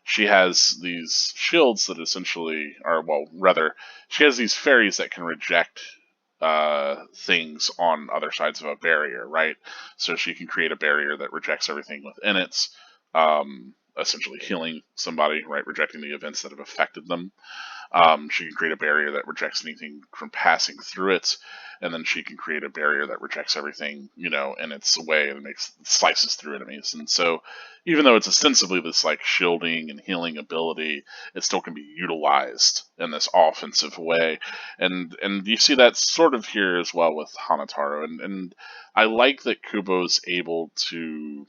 S1: she has these shields that essentially are, well, rather, she has these fairies that can reject things on other sides of a barrier, right? So she can create a barrier that rejects everything within it, essentially healing somebody, right? Rejecting the events that have affected them. She can create a barrier that rejects anything from passing through it, and then she can create a barrier that rejects everything, in its way, and makes slices through enemies. And so, even though it's ostensibly this like shielding and healing ability, it still can be utilized in this offensive way. And you see that sort of here as well with Hanataro, and I like that Kubo's able to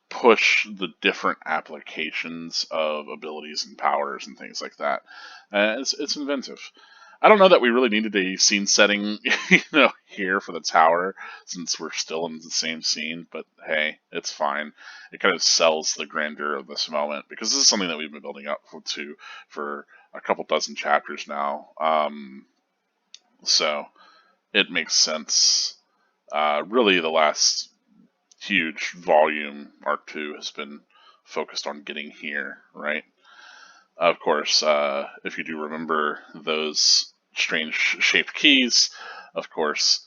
S1: push the different applications of abilities and powers and things like that. It's inventive. I don't know that we really needed a scene setting, here for the tower, since we're still in the same scene. But hey, it's fine. It kind of sells the grandeur of this moment, because this is something that we've been building up for a couple dozen chapters now. So it makes sense. Really, the last huge volume, Arc 2, has been focused on getting here, right? Of course, if you do remember those strange shaped keys, of course,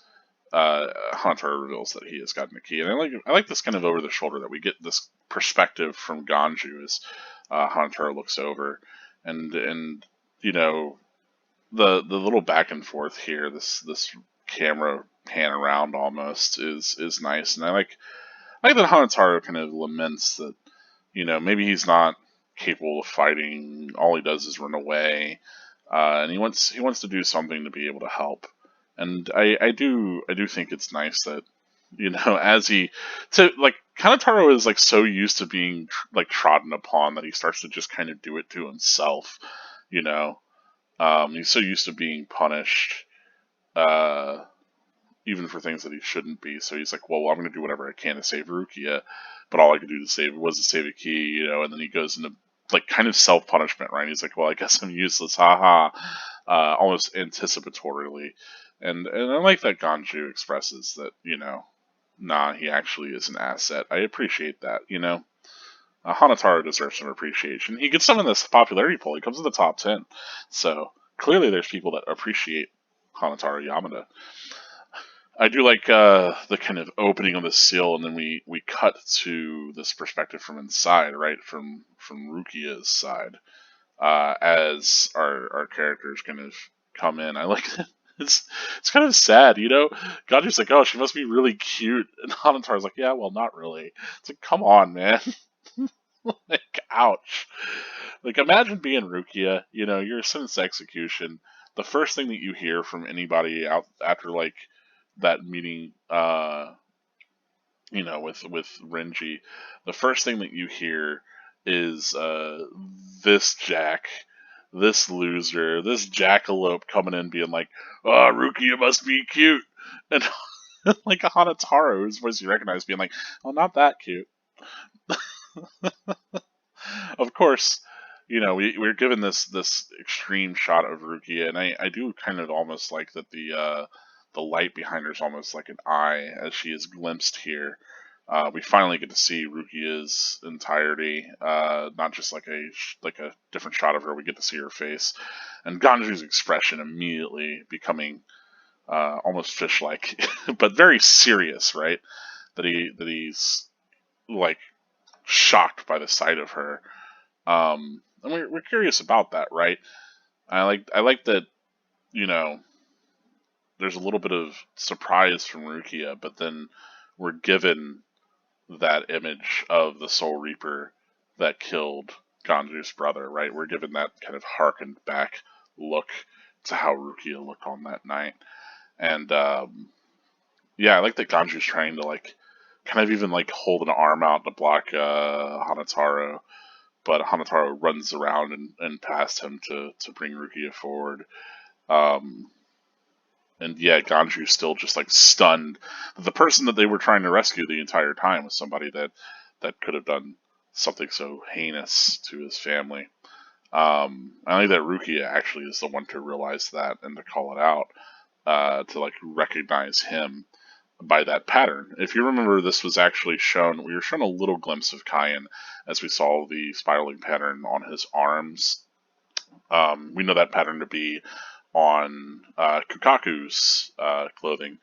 S1: Hunter reveals that he has gotten a key, and I like this kind of over the shoulder that we get this perspective from Ganju as Hunter looks over, and the little back and forth here, this camera pan around almost is nice, and I I think that Hanataro kind of laments that, maybe he's not capable of fighting. All he does is run away, and he wants to do something to be able to help. And I do think it's nice that, as he to like Hanataro is like so used to being like trodden upon that he starts to just kind of do it to himself. You know, he's so used to being punished. Uh, Even for things that he shouldn't be. So he's like, well, I'm going to do whatever I can to save Rukia, but all I could do to save was to save a key, and then he goes into like kind of self punishment, right? He's like, well, I guess I'm useless, haha, almost anticipatorily, and I like that Ganju expresses that, nah, he actually is an asset. I appreciate that, Hanataro deserves some appreciation. He gets some in this popularity poll. He comes in the top 10, so clearly there's people that appreciate Hanataro Yamada. I do like the kind of opening of the seal, and then we cut to this perspective from inside, right from Rukia's side, as our characters kind of come in. I like that. It's kind of sad, Ganju's like, oh, she must be really cute, and Hanataro's like, yeah, well, not really. It's like, come on, man. Like, ouch. Like, imagine being Rukia. You're sentenced to execution. The first thing that you hear from anybody out after like that meeting, with Renji, the first thing that you hear is this Jack, this loser, this jackalope coming in being like, "Oh, Rukia must be cute," and like a Hanataro, whose voice you recognize, being like, "Oh, not that cute." Of course, we're given this extreme shot of Rukia, and I do kind of almost like that the light behind her is almost like an eye as she is glimpsed here. We finally get to see Rukia's entirety, not just like a different shot of her. We get to see her face, and Ganju's expression immediately becoming almost fish-like, but very serious, right? That he's like shocked by the sight of her. And we're curious about that, right? I like that, you know, there's a little bit of surprise from Rukia, but then we're given that image of the Soul Reaper that killed Ganju's brother, right? We're given that kind of harkened back look to how Rukia looked on that night. And yeah, I like that Ganju's trying to like kind of even like hold an arm out to block Hanataro, but Hanataro runs around and past him to bring Rukia forward. Um, and yeah, Ganju's still just like stunned. The person that they were trying to rescue the entire time was somebody that could have done something so heinous to his family. I think that Rukia actually is the one to realize that and to call it out, to like recognize him by that pattern. If you remember, this was actually shown. We were shown a little glimpse of Kaien as we saw the spiraling pattern on his arms. We know that pattern to be on Kukaku's clothing,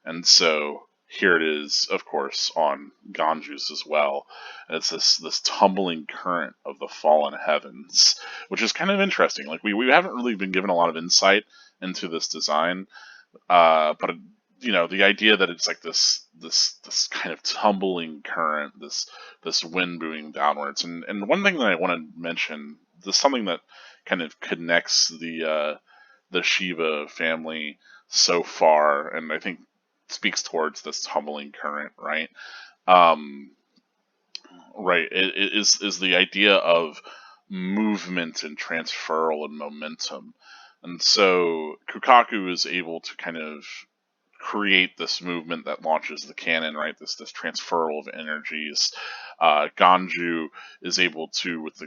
S1: and so here it is, of course, on Ganju's as well. And it's this tumbling current of the fallen heavens, which is kind of interesting. Like we haven't really been given a lot of insight into this design, but the idea that it's like this kind of tumbling current, this wind moving downwards, and one thing that I want to mention, this something that kind of connects the Shiva family so far, and I think speaks towards this tumbling current, right? Um, right, it is the idea of movement and transferal and momentum, and so Kukaku is able to kind of create this movement that launches the cannon, right? This transferal of energies. Ganju is able to, with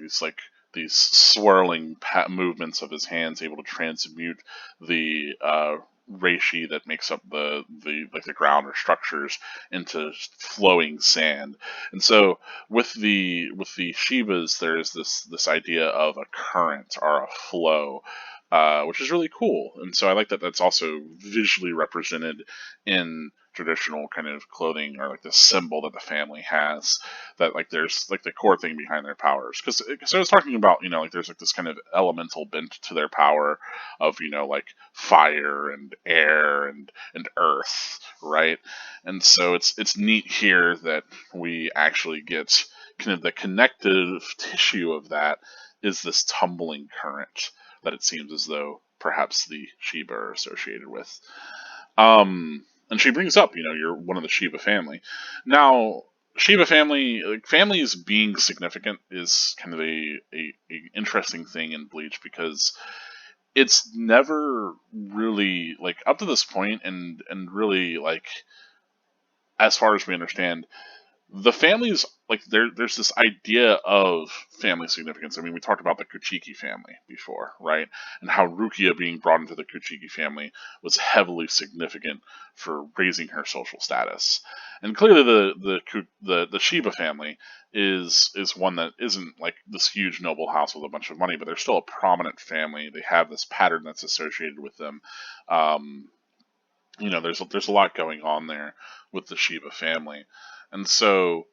S1: these swirling movements of his hands, able to transmute the reishi that makes up the ground or structures into flowing sand. And so with the Shivas, there's this idea of a current or a flow, which is really cool. And so I like that that's also visually represented in traditional kind of clothing or like the symbol that the family has, that like there's like the core thing behind their powers. Because so I was talking about, like there's like this kind of elemental bent to their power of, like fire and air and earth, right? And so it's neat here that we actually get kind of the connective tissue of that is this tumbling current that it seems as though perhaps the Shiba are associated with. And she brings up, you're one of the Shiba family. Now, Shiba family, like, families being significant is kind of a interesting thing in Bleach, because it's never really, like, up to this point, and really, like, as far as we understand, the families, like, there's this idea of family significance. I mean, we talked about the Kuchiki family before, right? And how Rukia being brought into the Kuchiki family was heavily significant for raising her social status. And clearly the Shiba family is one that isn't like this huge noble house with a bunch of money, but they're still a prominent family. They have this pattern that's associated with them. There's a lot going on there with the Shiba family. And so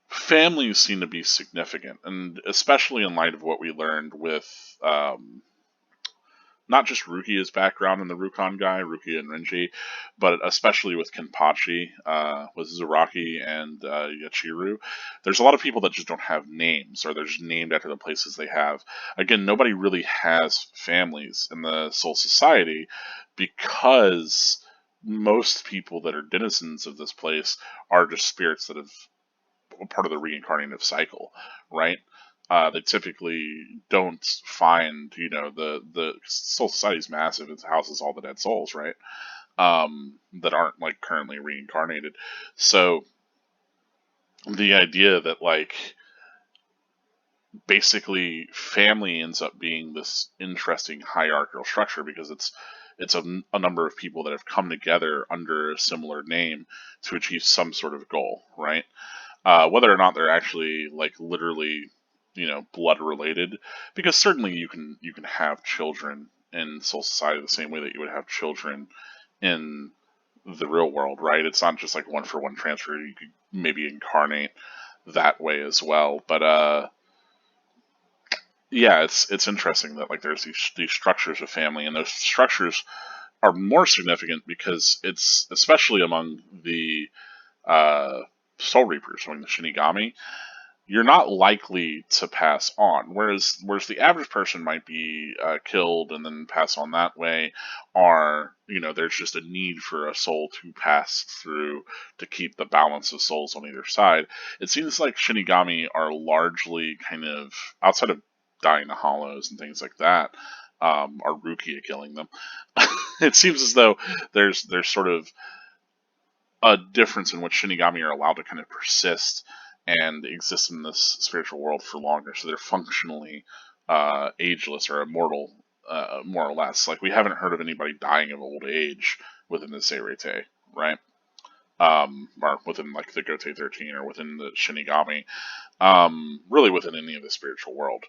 S1: families seem to be significant, and especially in light of what we learned with not just Rukia's background in the Rukon guy, Rukia and Renji, but especially with Kenpachi, with ZARAKI and Yachiru. There's a lot of people that just don't have names, or they're just named after the places they have. Again, nobody really has families in the Soul Society, because most people that are denizens of this place are just spirits that have part of the reincarnative cycle, right? They typically don't find, the Soul Society is massive. It houses all the dead souls, right? That aren't like currently reincarnated. So the idea that like basically family ends up being this interesting hierarchical structure, because it's a number of people that have come together under a similar name to achieve some sort of goal, right? Whether or not they're actually like literally, blood related, because certainly you can have children in Soul Society the same way that you would have children in the real world, right? It's not just like one for one transfer. You could maybe incarnate that way as well, but yeah, it's interesting that like there's these structures of family, and those structures are more significant because it's especially among the uh, Soul Reapers, among the Shinigami, you're not likely to pass on. Whereas the average person might be killed and then pass on that way, or there's just a need for a soul to pass through to keep the balance of souls on either side. It seems like Shinigami are largely kind of outside of dying the hollows and things like that. Are Rukia killing them? It seems as though there's sort of a difference in which Shinigami are allowed to kind of persist and exist in this spiritual world for longer, so they're functionally ageless or immortal, more or less. Like, we haven't heard of anybody dying of old age within the Seirete, right? Or within like the Gote 13 or within the Shinigami, really within any of the spiritual world.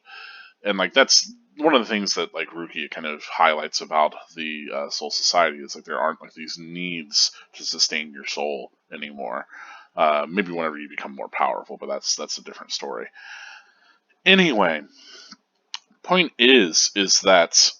S1: And like that's one of the things that like Rukia kind of highlights about the Soul Society, is like there aren't like these needs to sustain your soul anymore. Maybe whenever you become more powerful, but that's a different story. Anyway, point is that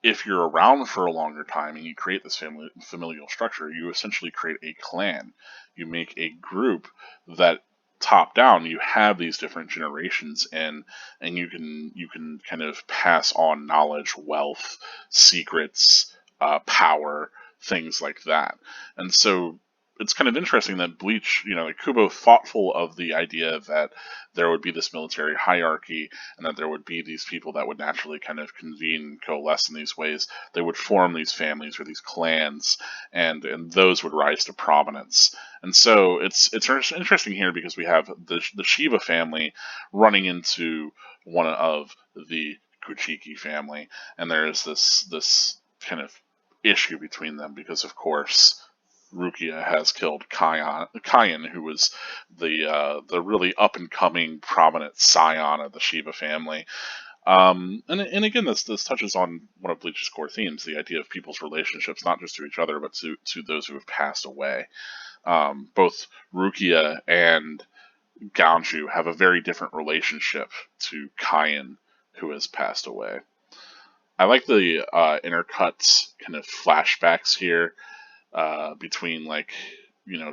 S1: if you're around for a longer time and you create this familial structure, you essentially create a clan. You make a group that top down you have these different generations in, and you can kind of pass on knowledge, wealth, secrets, power, things like that. And so it's kind of interesting that Bleach, like Kubo, thoughtful of the idea that there would be this military hierarchy, and that there would be these people that would naturally kind of convene and coalesce in these ways. They would form these families or these clans, and those would rise to prominence. And so it's interesting here, because we have the Shiba family running into one of the Kuchiki family, and there is this kind of issue between them, because of course Rukia has killed Kayan, who was the really up and coming prominent scion of the Shiba family. And again, this touches on one of Bleach's core themes, the idea of people's relationships, not just to each other, but to those who have passed away. Both Rukia and Ganju have a very different relationship to Kaien, who has passed away. I like the intercuts, kind of flashbacks here between like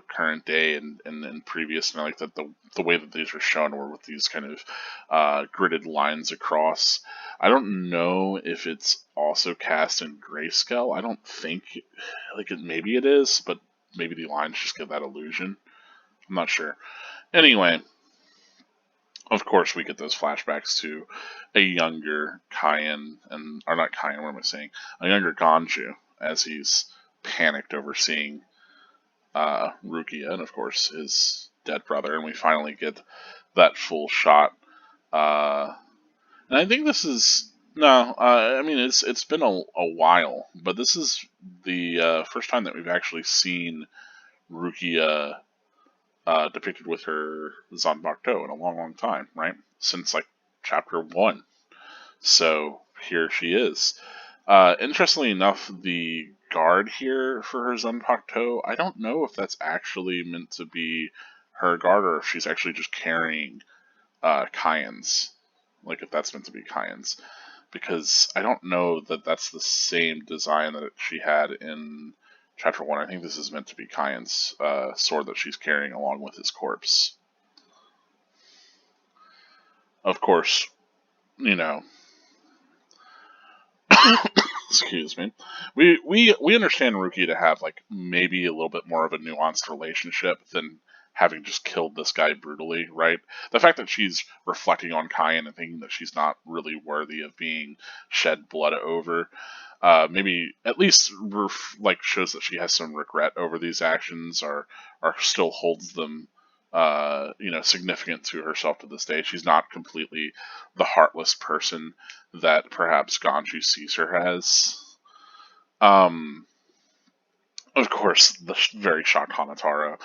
S1: current day and previous, and I like that the way that these were shown were with these kind of gridded lines across. I don't know if it's also cast in grayscale. I don't think maybe it is, but maybe the lines just give that illusion. I'm not sure. Anyway, of course we get those flashbacks to a younger Kaien, or not Kaien, what am I saying? A younger Ganju as he's panicked over seeing Rukia and, of course, his dead brother, and we finally get that full shot. And I think this is I mean, it's been a while, but this is the first time that we've actually seen Rukia depicted with her Zanbakuto in a long, long time, right? Since like chapter 1. So here she is. Interestingly enough, the guard here for her Zanpakuto, I don't know if that's actually meant to be her guard or if she's actually just carrying Kaien's. Like if that's meant to be Kaien's. Because I don't know that that's the same design that she had in chapter 1. I think this is meant to be Kaien's sword that she's carrying along with his corpse. Of course, excuse me. We understand Ruki to have like maybe a little bit more of a nuanced relationship than having just killed this guy brutally, right? The fact that she's reflecting on Kaien and thinking that she's not really worthy of being shed blood over, maybe at least shows that she has some regret over these actions, or still holds them significant to herself to this day. She's not completely the heartless person that perhaps Ganju sees her as. Of course, the very shocked Hanataro.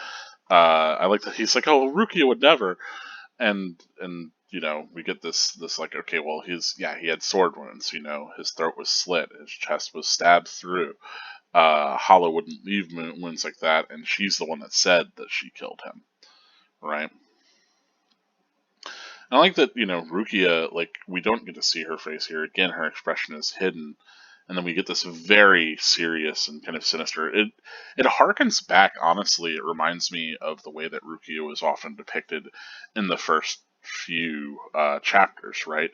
S1: I like that he's like, "Oh, Rukia would never," and we get this like, okay, well, he had sword wounds. His throat was slit, his chest was stabbed through. Hollow wouldn't leave wounds like that, and she's the one that said that she killed him, right? I like that, Rukia, like, we don't get to see her face here. Again, her expression is hidden. And then we get this very serious and kind of sinister. It harkens back, honestly, it reminds me of the way that Rukia was often depicted in the first few chapters, right?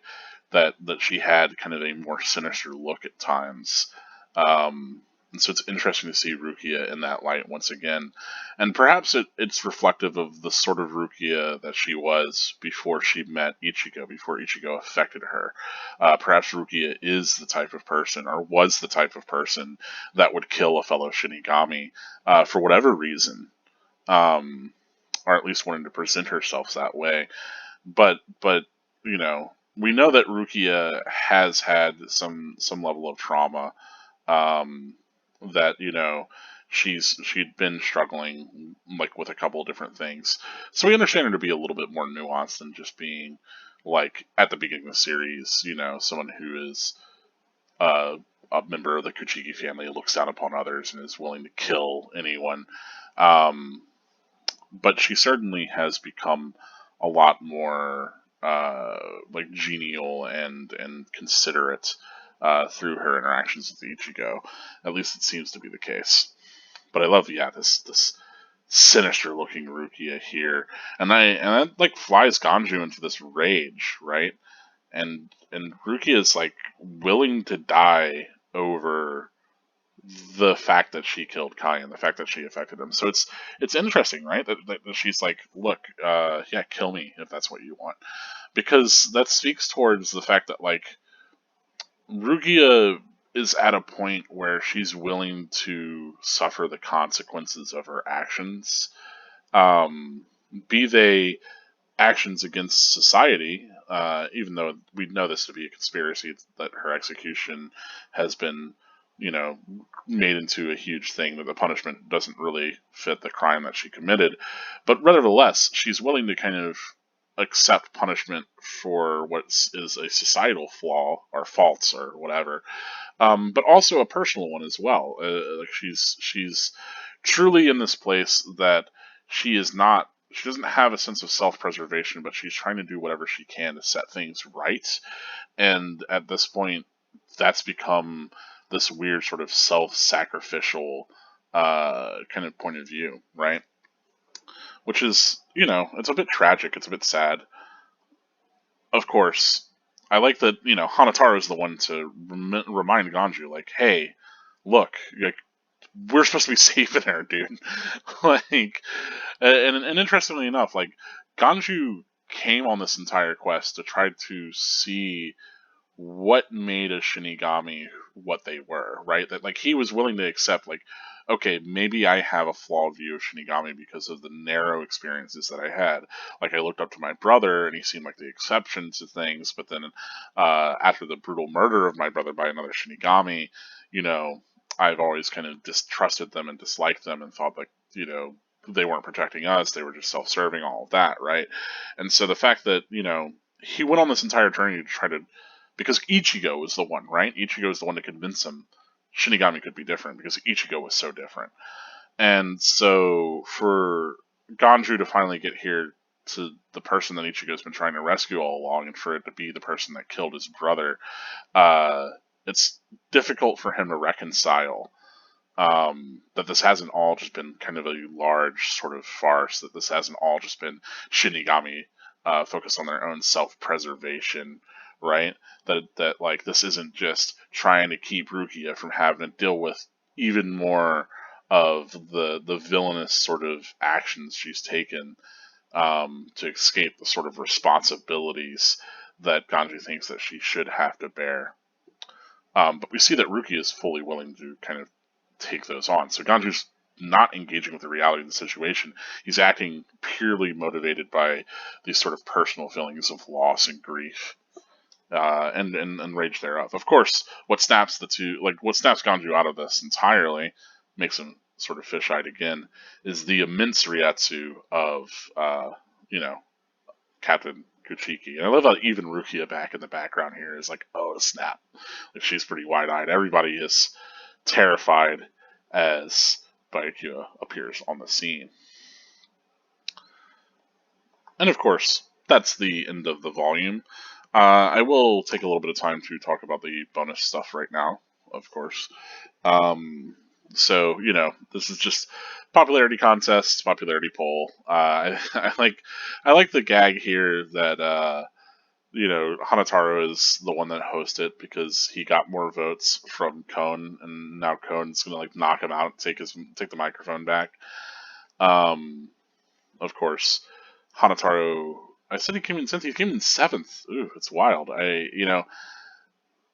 S1: That she had kind of a more sinister look at times. And so it's interesting to see Rukia in that light once again. And perhaps it's reflective of the sort of Rukia that she was before she met Ichigo, before Ichigo affected her. Perhaps Rukia is the type of person, or was the type of person, that would kill a fellow Shinigami for whatever reason. Or at least wanting to present herself that way. But we know that Rukia has had some level of trauma. That she'd been struggling like with a couple of different things, so we understand her to be a little bit more nuanced than just being like at the beginning of the series, someone who is a member of the Kuchiki family, looks down upon others and is willing to kill anyone. But she certainly has become a lot more like genial and considerate through her interactions with Ichigo. At least it seems to be the case. But I love, this sinister looking Rukia here, and that like flies Ganju into this rage, right? And Rukia is like willing to die over the fact that she killed Kai and the fact that she affected him. So it's interesting, right? That she's like, look, kill me if that's what you want, because that speaks towards the fact that like Rukia is at a point where she's willing to suffer the consequences of her actions, be they actions against society, even though we know this to be a conspiracy, that her execution has been, made into a huge thing, that the punishment doesn't really fit the crime that she committed. But nevertheless, she's willing to kind of accept punishment for what is a societal flaw or faults or whatever, but also a personal one as well. Like she's truly in this place that she is not. She doesn't have a sense of self-preservation, but she's trying to do whatever she can to set things right. And at this point, that's become this weird sort of self-sacrificial kind of point of view, right? Which is, it's a bit tragic. It's a bit sad. Of course, I like that, Hanataro is the one to remind Ganju, like, hey, look, like, we're supposed to be saving her, dude. Like, and interestingly enough, like, Ganju came on this entire quest to try to see what made a Shinigami what they were, right? That like he was willing to accept like, okay, maybe I have a flawed view of Shinigami because of the narrow experiences that I had. Like I looked up to my brother and he seemed like the exception to things, but then after the brutal murder of my brother by another Shinigami, you know, I've always kind of distrusted them and disliked them and thought like, they weren't protecting us, they were just self-serving, all of that, right? And so the fact that, he went on this entire journey to try to, because Ichigo was the one, right? Ichigo was the one to convince him Shinigami could be different because Ichigo was so different. And so for Ganju to finally get here to the person that Ichigo's been trying to rescue all along, and for it to be the person that killed his brother, it's difficult for him to reconcile that this hasn't all just been kind of a large sort of farce, that this hasn't all just been Shinigami focused on their own self-preservation, right? That like this isn't just trying to keep Rukia from having to deal with even more of the villainous sort of actions she's taken to escape the sort of responsibilities that Ganji thinks that she should have to bear. But we see that Rukia is fully willing to kind of take those on. So Ganju's not engaging with the reality of the situation. He's acting purely motivated by these sort of personal feelings of loss and grief, and rage thereof. Of course, what snaps Ganju out of this entirely, makes him sort of fish-eyed again, is the immense Ryatsu of, Captain Kuchiki. And I love how even Rukia back in the background here is like, oh snap. Like she's pretty wide-eyed. Everybody is terrified as Byakuya appears on the scene. And of course, that's the end of the volume. I will take a little bit of time to talk about the bonus stuff right now, of course. So, this is just popularity contest, popularity poll. I like the gag here that Hanataro is the one that hosted it because he got more votes from Kon, and now Kon's gonna like knock him out, take the microphone back. Of course, Hanataro. I said he came in 10th. He came in 7th. Ooh, it's wild.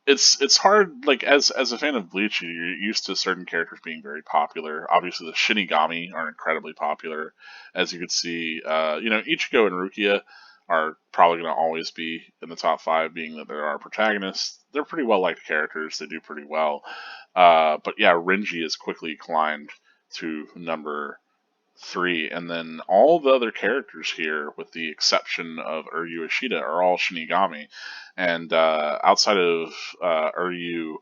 S1: It's hard. Like as a fan of Bleach, you're used to certain characters being very popular. Obviously, the Shinigami are incredibly popular, as you could see. Ichigo and Rukia are probably going to always be in the top 5, being that they're our protagonists. They're pretty well liked characters. They do pretty well. But yeah, Renji has quickly climbed to number 3, and then all the other characters here, with the exception of Uryu Ishida, are all Shinigami. And outside of Uryu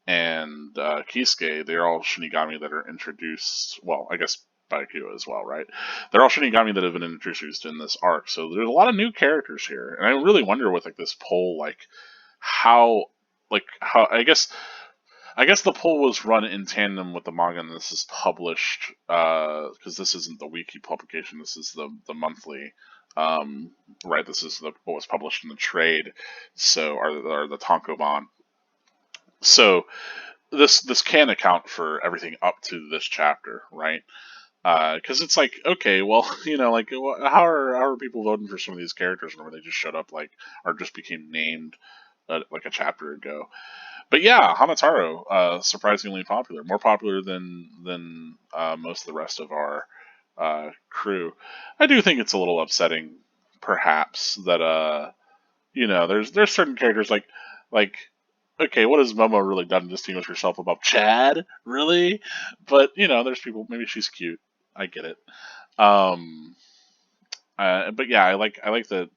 S1: and Kisuke, they're all Shinigami that are introduced. Well, I guess Byakuya as well, right? They're all Shinigami that have been introduced in this arc. So there's a lot of new characters here, and I really wonder with like this poll, how I guess the poll was run in tandem with the manga, and this is published because this isn't the weekly publication. This is the monthly, right? This is what was published in the trade, so or the tankobon. So this can account for everything up to this chapter, right? Because it's like, okay, well, how are people voting for some of these characters whenever they just showed up, or just became named like a chapter ago? But yeah, Hanataro, surprisingly popular, more popular than most of the rest of our crew. I do think it's a little upsetting, perhaps, that there's certain characters like okay, what has Momo really done to distinguish herself above Chad? Really? But there's people. Maybe she's cute. I get it. But yeah, I like that.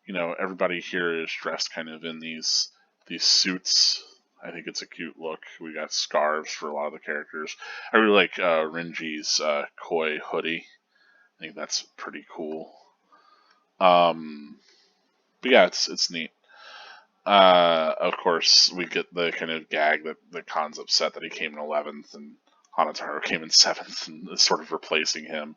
S1: everybody here is dressed kind of in these suits. I think it's a cute look. We got scarves for a lot of the characters. I really like Renji's koi hoodie. I think that's pretty cool. But yeah, it's neat. Of course, we get the kind of gag that Khan's upset that he came in 11th and Hanataro came in 7th and is sort of replacing him.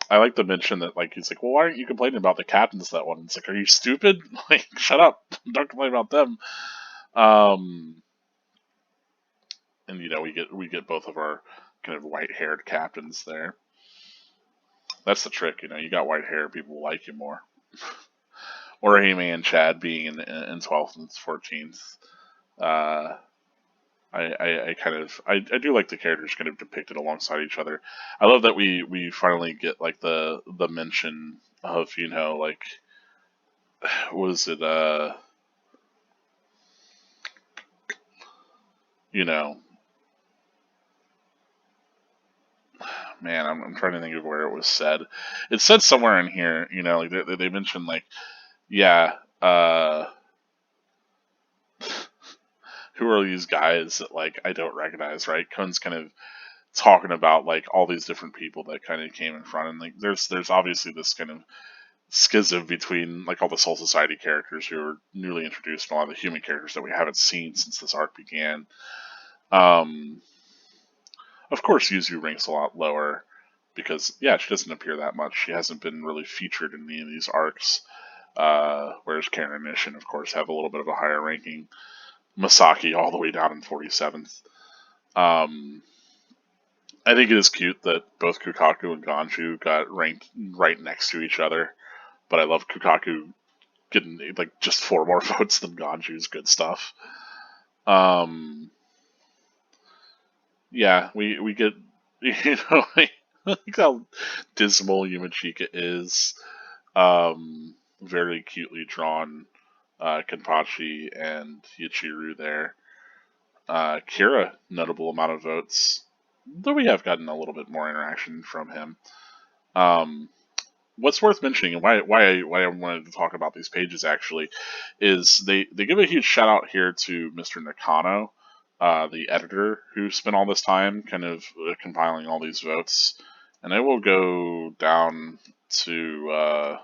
S1: I like to mention that, like, he's like, well, why aren't you complaining about the captains that one? It's like, are you stupid? Like, shut up. Don't complain about them. And, we get both of our kind of white-haired captains there. That's the trick, you got white hair, people will like you more. Or Amy and Chad being in 12th and 14th. I do like the characters kind of depicted alongside each other. I love that we finally get like the mention of, like, was it man, I'm trying to think of where it was said. It said somewhere in here, like they mentioned, like, yeah, who are these guys that, like, I don't recognize, right? Kun's kind of talking about, like, all these different people that kind of came in front, and like there's obviously this kind of schism between, like, all the Soul Society characters who are newly introduced and a lot of the human characters that we haven't seen since this arc began. Of course, Yuzu ranks a lot lower because, yeah, she doesn't appear that much. She hasn't been really featured in any of these arcs. Whereas Karen and Nishin, of course, have a little bit of a higher ranking. Masaki all the way down in 47th. I think it is cute that both Kukaku and Ganju got ranked right next to each other, but I love Kukaku getting, like, just 4 more votes than Ganju's good stuff. Yeah, we get, like how dismal Yumachika is. Very cutely drawn Kenpachi and Yachiru there. Kira, notable amount of votes, though we have gotten a little bit more interaction from him. What's worth mentioning, and why I wanted to talk about these pages actually, is they give a huge shout out here to Mr. Nakano, the editor who spent all this time kind of compiling all these votes. And I will go down to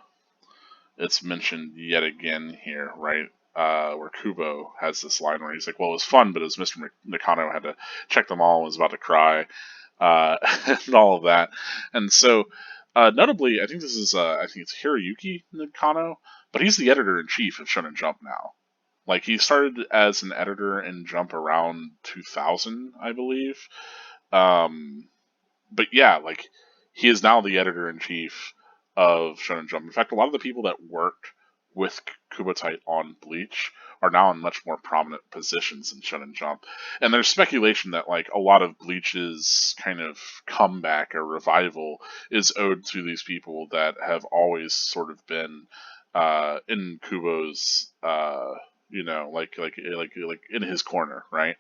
S1: it's mentioned yet again here, right? Where Kubo has this line where he's like, well, it was fun, but as Mr. Nakano had to check them all and was about to cry, and all of that. And so, notably, I think this is, I think it's Hiroyuki Nakano, but he's the editor-in-chief of Shonen Jump now. Like, he started as an editor in Jump around 2000, I believe. But yeah, like, he is now the editor-in-chief of Shonen Jump. In fact, a lot of the people that worked with Kubotai on Bleach are now in much more prominent positions in Shonen Jump. And there's speculation that, like, a lot of Bleach's kind of comeback or revival is owed to these people that have always sort of been in Kubo's like in his corner, right?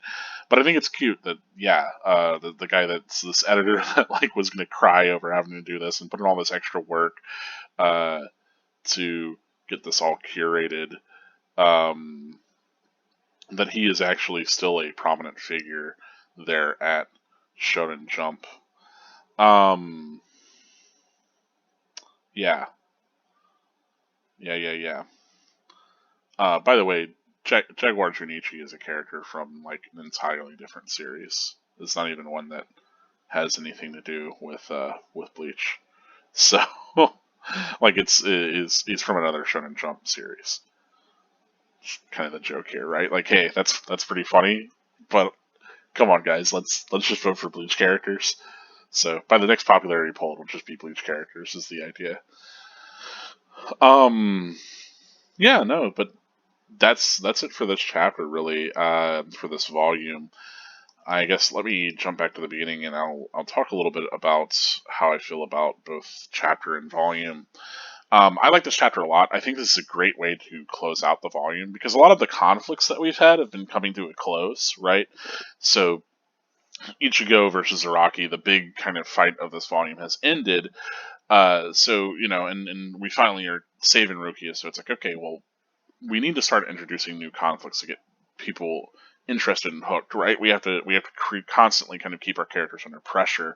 S1: But I think it's cute that, yeah, the guy that's this editor that, like, was going to cry over having to do this and put in all this extra work to get this all curated, that he is actually still a prominent figure there at Shonen Jump. Yeah. By the way, Jaguar Junichi is a character from, like, an entirely different series. It's not even one that has anything to do with Bleach. So, like, it's from another Shonen Jump series. Kind of the joke here, right? Like, hey, that's pretty funny, but come on, guys, let's just vote for Bleach characters. So, by the next popularity poll, it'll just be Bleach characters, is the idea. Yeah, no, but that's it for this chapter, really. For this volume, I guess let me jump back to the beginning, and I'll talk a little bit about how I feel about both chapter and volume. I like this chapter a lot. I think this is a great way to close out the volume because a lot of the conflicts that we've had have been coming to a close, right? So Ichigo versus ZARAKI, the big kind of fight of this volume, has ended. So, and we finally are saving Rukia. So it's like, okay, well, we need to start introducing new conflicts to get people interested and hooked, right? We have to constantly kind of keep our characters under pressure,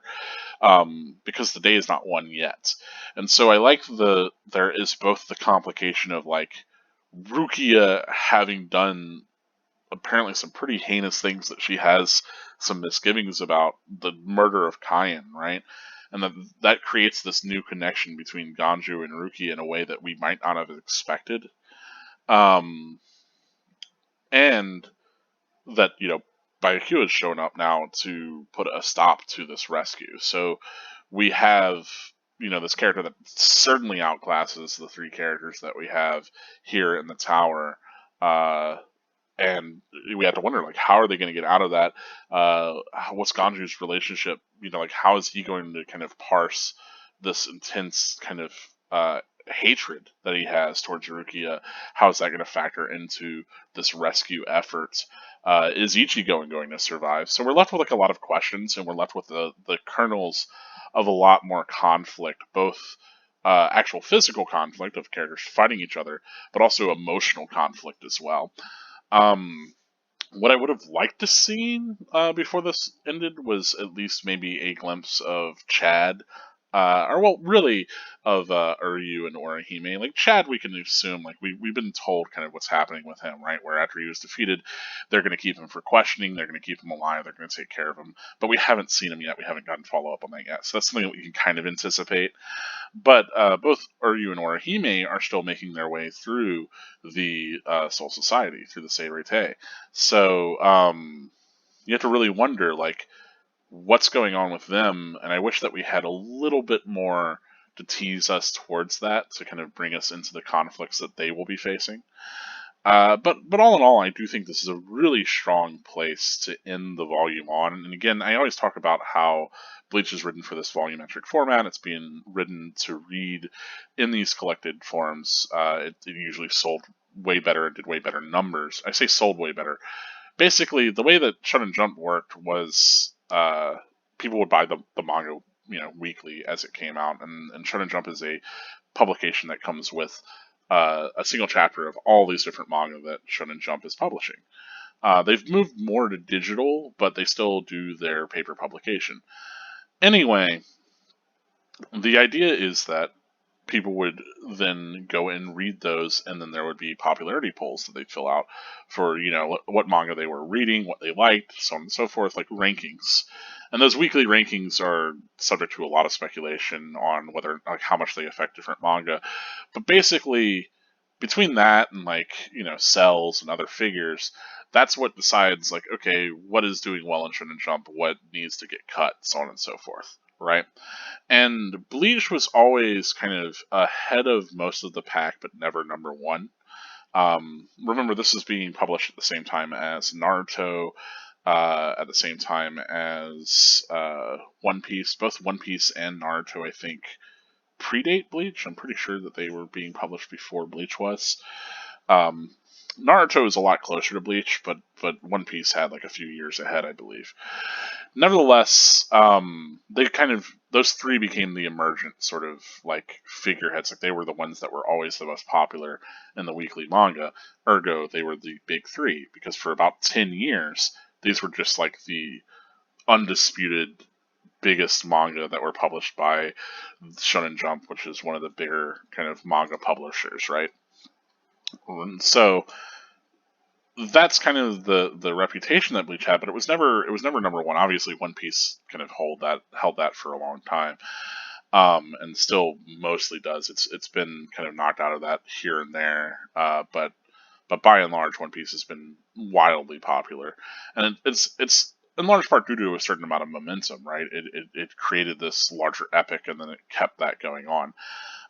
S1: because the day is not won yet. And so I like there is both the complication of like Rukia having done apparently some pretty heinous things that she has some misgivings about, the murder of Kayan, right? And that creates this new connection between Ganju and Rukia in a way that we might not have expected. Um, and that, Byakuya has shown up now to put a stop to this rescue. So we have, this character that certainly outclasses the three characters that we have here in the tower. And we have to wonder, like, how are they going to get out of that? What's Ganju's relationship? Like, how is he going to kind of parse this intense kind of hatred that he has towards Rukia? How is that going to factor into this rescue effort? Is Ichigo going to survive? So we're left with like a lot of questions, and we're left with the kernels of a lot more conflict, both actual physical conflict of characters fighting each other, but also emotional conflict as well. What I would have liked to see before this ended was at least maybe a glimpse of Chad, or well, really of Uryu and Orihime. Like Chad, we can assume like we've been told kind of what's happening with him, right? Where after he was defeated, they're going to keep him for questioning, they're going to keep him alive, they're going to take care of him. But we haven't seen him yet. We haven't gotten follow up on that yet. So that's something that we can kind of anticipate. But both Uryu and Orihime are still making their way through the Soul Society, through the Seirete. So you have to really wonder, like, what's going on with them, and I wish that we had a little bit more to tease us towards that, to kind of bring us into the conflicts that they will be facing. But all in all, I do think this is a really strong place to end the volume on. And again, I always talk about how Bleach is written for this volumetric format. It's being written to read in these collected forms. It usually sold way better and did way better numbers. I say sold way better. Basically, the way that Shonen Jump worked was people would buy the manga, weekly as it came out, and Shonen Jump is a publication that comes with a single chapter of all these different manga that Shonen Jump is publishing. They've moved more to digital, but they still do their paper publication. Anyway, the idea is that people would then go and read those, and then there would be popularity polls that they'd fill out for, what manga they were reading, what they liked, so on and so forth, like rankings. And those weekly rankings are subject to a lot of speculation on whether, like, how much they affect different manga. But basically, between that and, like, cells and other figures, that's what decides, like, okay, what is doing well in Shonen Jump, what needs to get cut, so on and so forth, right? And Bleach was always kind of ahead of most of the pack, but never number one. Remember, this is being published at the same time as Naruto, at the same time as One Piece. Both One Piece and Naruto, I think, predate Bleach. I'm pretty sure that they were being published before Bleach was. Naruto is a lot closer to Bleach, but One Piece had like a few years ahead, I believe. Nevertheless, they kind of, those three became the emergent sort of like figureheads. Like they were the ones that were always the most popular in the weekly manga. Ergo, they were the big three, because for about 10 years, these were just like the undisputed biggest manga that were published by Shonen Jump, which is one of the bigger kind of manga publishers, right? And so that's kind of the reputation that Bleach had, but it was never number one. Obviously, One Piece kind of held that for a long time, and still mostly does. It's been kind of knocked out of that here and there, but by and large, One Piece has been wildly popular, and it's in large part due to a certain amount of momentum, right? It created this larger epic, and then it kept that going on.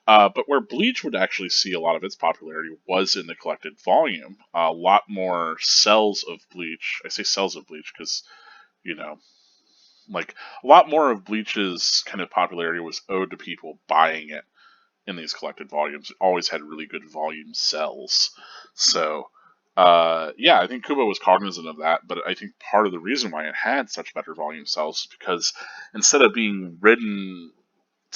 S1: But where Bleach would actually see a lot of its popularity was in the collected volume. A lot more cells of Bleach. I say cells of Bleach because, like, a lot more of Bleach's kind of popularity was owed to people buying it in these collected volumes. It always had really good volume cells. So, yeah, I think Kubo was cognizant of that, but I think part of the reason why it had such better volume cells is because instead of being written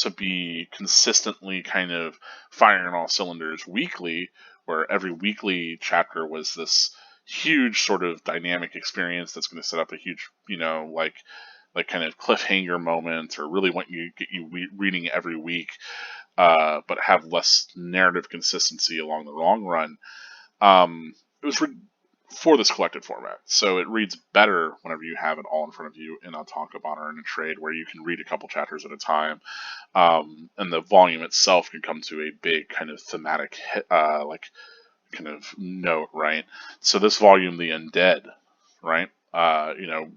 S1: to be consistently kind of firing on all cylinders weekly, where every weekly chapter was this huge sort of dynamic experience that's going to set up a huge, like kind of cliffhanger moment, or really want you get you reading every week, but have less narrative consistency along the long run. It was for this collected format, so it reads better whenever you have it all in front of you in a tankobon or in a trade, where you can read a couple chapters at a time, and the volume itself can come to a big kind of thematic like kind of note, right? So this volume, The Undead, right?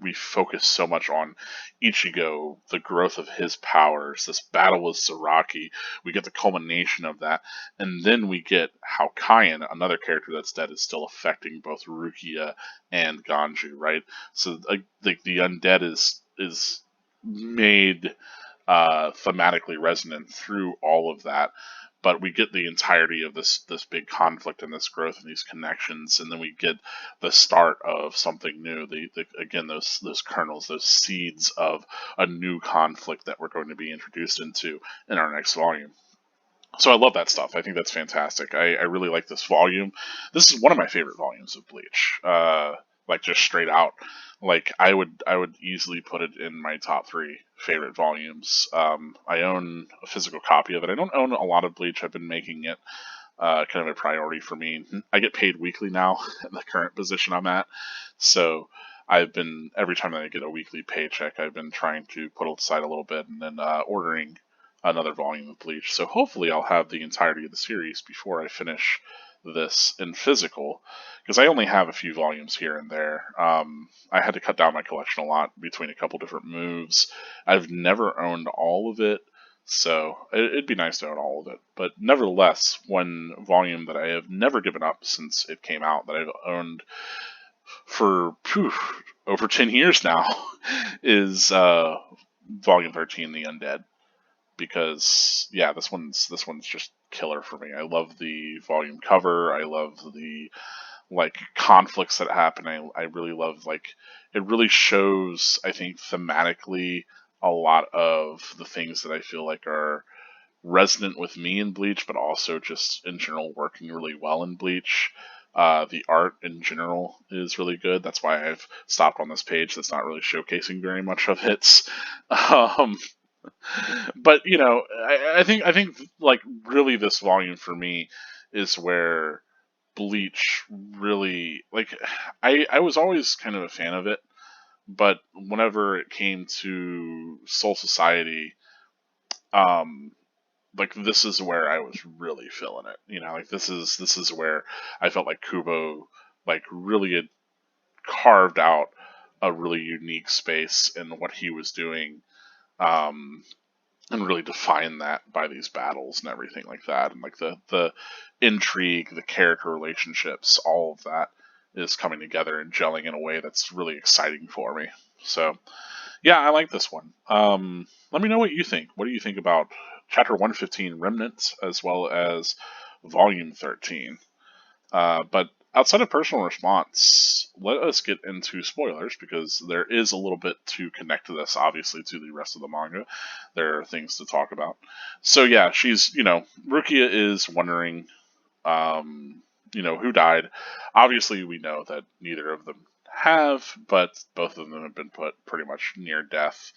S1: We focus so much on Ichigo, the growth of his powers, this battle with ZARAKI. We get the culmination of that, and then we get how Kaien, another character that's dead, is still affecting both Rukia and Ganju, right? So the undead is made thematically resonant through all of that. But we get the entirety of this big conflict and this growth and these connections, and then we get the start of something new. Again, those kernels, those seeds of a new conflict that we're going to be introduced into in our next volume. So I love that stuff. I think that's fantastic. I really like this volume. This is one of my favorite volumes of Bleach. Like just straight out. Like I would easily put it in my top 3 favorite volumes. I own a physical copy of it. I don't own a lot of Bleach. I've been making it kind of a priority for me. I get paid weekly now in the current position I'm at. So every time that I get a weekly paycheck, I've been trying to put aside a little bit and then ordering another volume of Bleach. So hopefully I'll have the entirety of the series before I finish this in physical, because I only have a few volumes here and there. I had to cut down my collection a lot between a couple different moves. I've never owned all of it, so it'd be nice to own all of it. But nevertheless, one volume that I have never given up since it came out, that I've owned for over 10 years now, is Volume 13, The Undead. Because this one's just killer for me. I love the volume cover. I love the conflicts that happen. I really love it really shows, I think, thematically a lot of the things that I feel like are resonant with me in Bleach, but also just in general working really well in Bleach. The art in general is really good. That's why I've stopped on this page that's not really showcasing very much of it. But I think really this volume for me is where Bleach really I was always kind of a fan of it, but whenever it came to Soul Society, um this is where I was really feeling it. This is where I felt like Kubo really had carved out a really unique space in what he was doing. Um, and really define that by these battles and everything like that, and the intrigue, the character relationships, all of that is coming together and gelling in a way that's really exciting for me. So yeah, I like this one. Let me know what you think. What do you think about Chapter 115 Remnants, as well as Volume 13? But outside of personal response, let us get into spoilers, because there is a little bit to connect to this, obviously, to the rest of the manga. There are things to talk about. So yeah, Rukia is wondering, who died. Obviously, we know that neither of them have, but both of them have been put pretty much near death.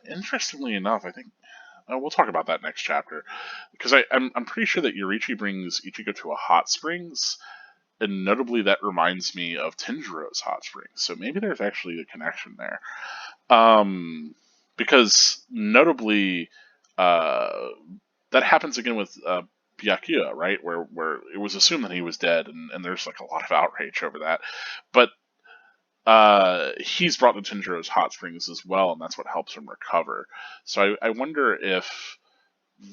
S1: Interestingly enough, I think we'll talk about that next chapter, because I'm pretty sure that Yorichi brings Ichigo to a hot springs, and notably that reminds me of Tenjiro's hot springs. So maybe there's actually a connection there. Because notably, that happens again with Byakuya, right? Where it was assumed that he was dead, and there's a lot of outrage over that. But he's brought to Tenjiro's hot springs as well, and that's what helps him recover. So I wonder if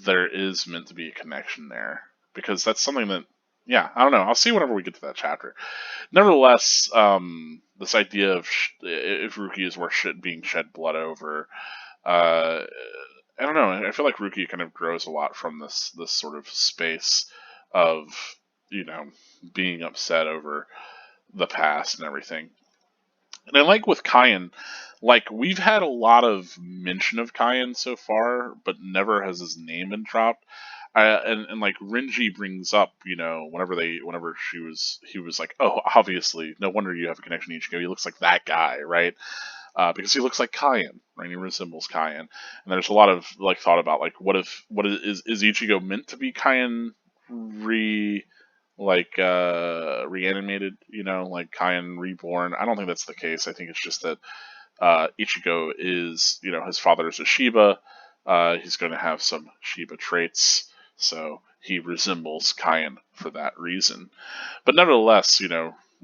S1: there is meant to be a connection there, because that's something that, I don't know. I'll see whenever we get to that chapter. Nevertheless, this idea of if Ruki is worth being shed blood over, I don't know. I feel like Ruki kind of grows a lot from this sort of space of being upset over the past and everything. And I like with Kyan, like we've had a lot of mention of Kyan so far, but never has his name been dropped. And like Renji brings up, whenever he was like, oh, obviously, no wonder you have a connection to Ichigo. He looks like that guy, right? Because he looks like Kyan, right? He resembles Kyan, and there's a lot of like thought about like what is Ichigo meant to be Kyan reanimated, like Kyan reborn? I don't think that's the case. I think it's just that Ichigo is, his father is a Shiba. He's going to have some Shiba traits, so he resembles Kyan for that reason. But nevertheless,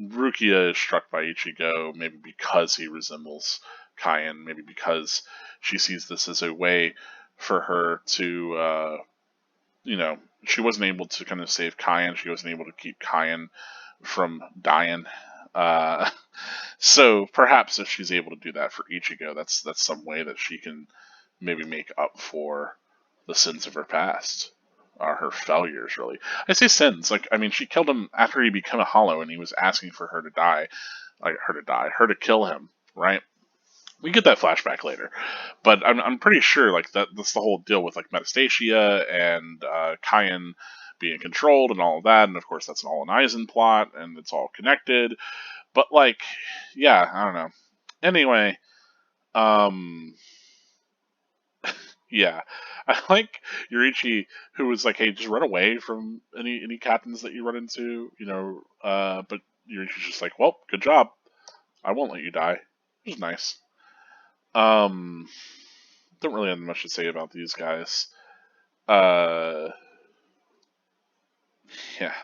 S1: Rukia is struck by Ichigo maybe because he resembles Kyan, maybe because she sees this as a way for her to, she wasn't able to kind of save Kyan. She wasn't able to keep Kyan from dying. Uh, so perhaps if she's able to do that for Ichigo, that's some way that she can maybe make up for the sins of her past, or her failures. Really, I say sins. Like, I mean, she killed him after he became a Hollow, and he was asking for her to die, her to kill him. Right? We get that flashback later, but I'm pretty sure like that's the whole deal with like Metastasia and Kyan being controlled and all of that, and of course that's all an Eisen plot, and it's all connected. But like, yeah, I don't know. Anyway, um, yeah, I like Yurichi, who was like, "Hey, just run away from any captains that you run into," But Yurichi's just like, "Well, good job. I won't let you die." Which is nice. Um, don't really have much to say about these guys. Uh, yeah.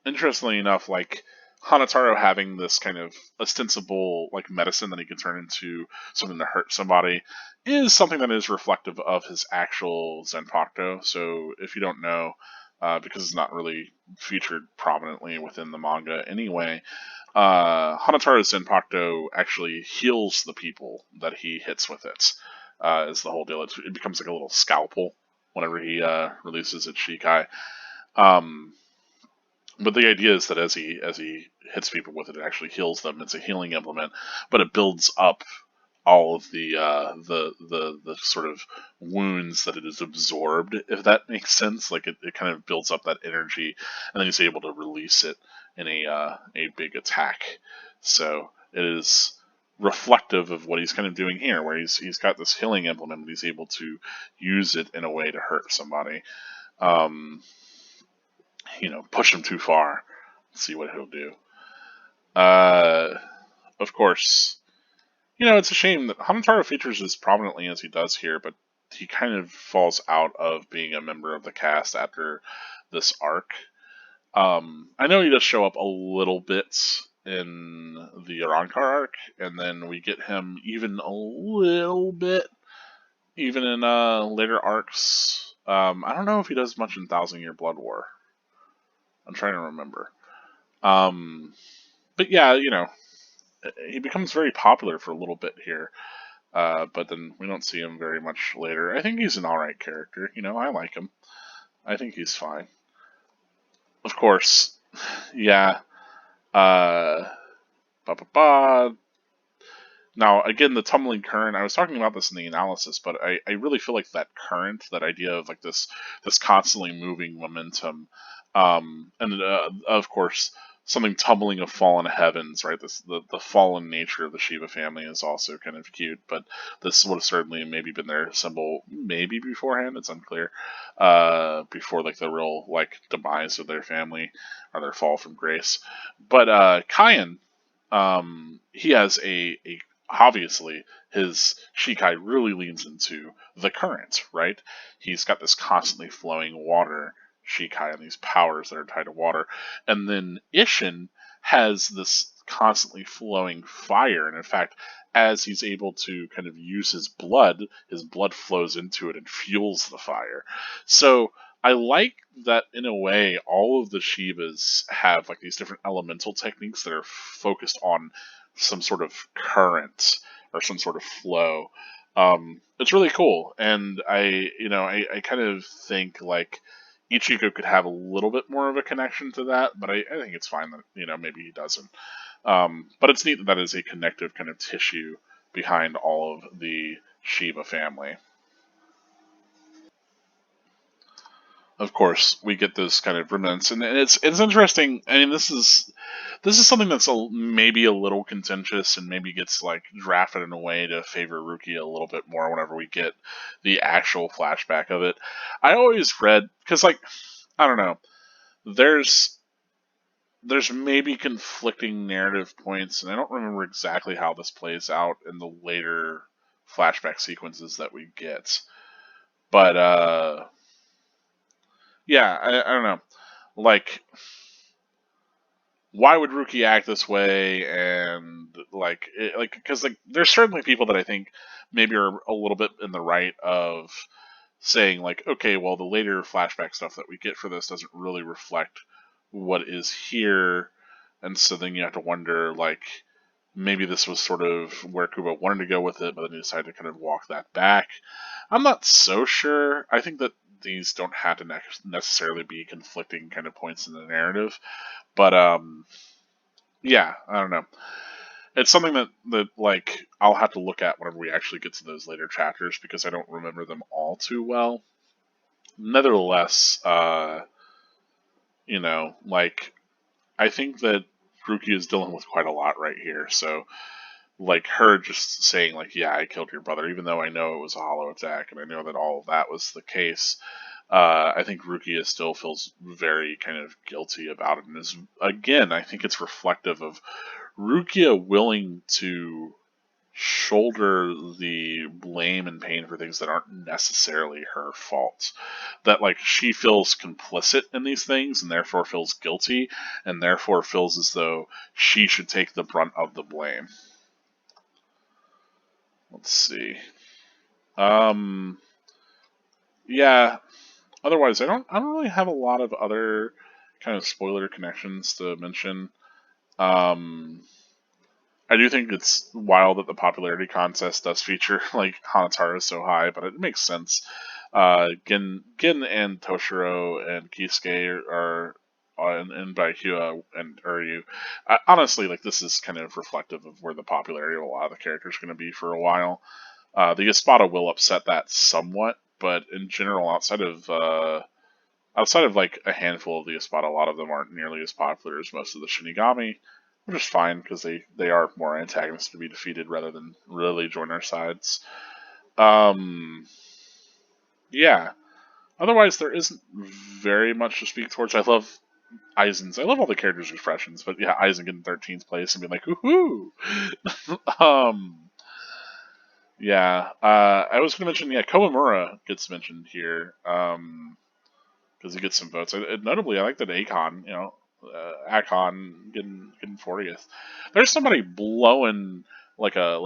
S1: Interestingly enough, like Hanataro having this kind of ostensible like medicine that he can turn into something to hurt somebody is something that is reflective of his actual Zenpakuto. So if you don't know, because it's not really featured prominently within the manga anyway, Hanataro's Zenpakuto actually heals the people that he hits with it. Is the whole deal. It becomes like a little scalpel whenever he releases its Shikai. Um, but the idea is that as he hits people with it, it actually heals them. It's a healing implement, but it builds up all of the sort of wounds that it has absorbed, if that makes sense. Like it kind of builds up that energy, and then he's able to release it in a big attack. So it is reflective of what he's kind of doing here, where he's got this healing implement, but he's able to use it in a way to hurt somebody. Um, push him too far. See what he'll do. Uh, of course, it's a shame that Hanataro features as prominently as he does here, but he kind of falls out of being a member of the cast after this arc. I know he does show up a little bit in the Arankar arc, and then we get him even a little bit, even in later arcs. I don't know if he does much in Thousand Year Blood War. I'm trying to remember. But yeah, he becomes very popular for a little bit here. But then we don't see him very much later. I think he's an alright character. I like him. I think he's fine. Of course, yeah. Uh, ba ba ba. Now, again, the tumbling current. I was talking about this in the analysis, but I really feel like that current, that idea of like this constantly moving momentum, and of course something tumbling of fallen heavens, right? The fallen nature of the Shiva family is also kind of cute, but this would have certainly maybe been their symbol, maybe beforehand. It's unclear. Before like the real like demise of their family or their fall from grace, but Kyan, he has a obviously his Shikai really leans into the current, right? He's got this constantly flowing water Shikai and these powers that are tied to water. And then Ishin has this constantly flowing fire. And in fact, as he's able to kind of use his blood flows into it and fuels the fire. So I like that in a way, all of the Shivas have like these different elemental techniques that are focused on some sort of current or some sort of flow. It's really cool, and I kind of think like Ichigo could have a little bit more of a connection to that, but I think it's fine that, maybe he doesn't. But it's neat that that is a connective kind of tissue behind all of the Shiba family. Of course, we get this kind of remnants, and it's interesting. I mean, this is something that's maybe a little contentious, and maybe gets like drafted in a way to favor Rukia a little bit more whenever we get the actual flashback of it. I always read, because like, I don't know, there's maybe conflicting narrative points, and I don't remember exactly how this plays out in the later flashback sequences that we get. But yeah, I don't know. Like, why would Ruki act this way? And because there's certainly people that I think maybe are a little bit in the right of saying like, okay, well, the later flashback stuff that we get for this doesn't really reflect what is here, and so then you have to wonder like maybe this was sort of where Kubo wanted to go with it, but then he decided to kind of walk that back. I'm not so sure. I think that these don't have to necessarily be conflicting kind of points in the narrative, but yeah, I don't know. It's something that like I'll have to look at whenever we actually get to those later chapters because I don't remember them all too well. Nevertheless, like I think that Ruki is dealing with quite a lot right here. So like her just saying like, yeah, I killed your brother, even though I know it was a hollow attack and I know that all of that was the case. I think Rukia still feels very kind of guilty about it, and is again, I think it's reflective of Rukia willing to shoulder the blame and pain for things that aren't necessarily her fault. That like she feels complicit in these things and therefore feels guilty and therefore feels as though she should take the brunt of the blame. Let's see. Yeah. Otherwise, I don't really have a lot of other kind of spoiler connections to mention. Um, I do think it's wild that the popularity contest does feature like Hanataro so high, but it makes sense. Gin and Toshiro and Kisuke are and Baikyua and Uryu. Honestly, like this is kind of reflective of where the popularity of a lot of the characters are going to be for a while. The Espada will upset that somewhat, but in general, outside of like a handful of the Espada, a lot of them aren't nearly as popular as most of the Shinigami, which is fine because they are more antagonists to be defeated rather than really join our sides. Um, yeah. Otherwise, there isn't very much to speak towards. I love Aizen's. I love all the characters' expressions, but yeah, Aizen getting 13th place and being like, woohoo! Yeah. I was going to mention, yeah, Komamura gets mentioned here. Because he gets some votes. Notably, I like that Akon getting 40th. There's somebody blowing like a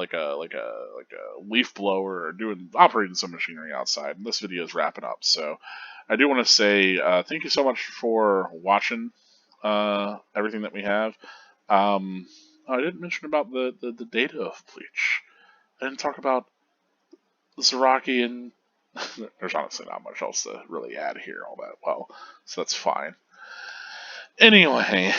S1: leaf blower or doing operating some machinery outside, and this video is wrapping up. So I do want to say thank you so much for watching everything that we have. I didn't mention about the data of Bleach. I didn't talk about Zaraki and there's honestly not much else to really add here all that well, so that's fine. Anyway,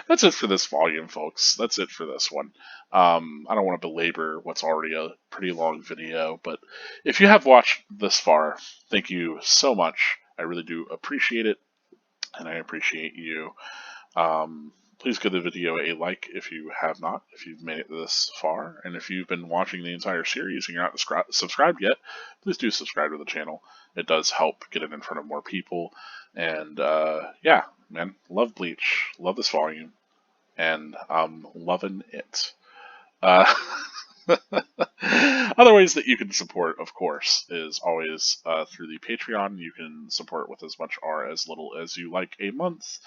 S1: that's it for this volume, folks. That's it for this one. I don't want to belabor what's already a pretty long video, but if you have watched this far, thank you so much. I really do appreciate it, and I appreciate you. Please give the video a like if you have not, if you've made it this far, and if you've been watching the entire series and you're not subscribed yet, please do subscribe to the channel. It does help get it in front of more people, and yeah, man, love Bleach, love this volume, and I'm loving it. Other ways that you can support, of course, is always through the Patreon. You can support with as much or as little as you like a month.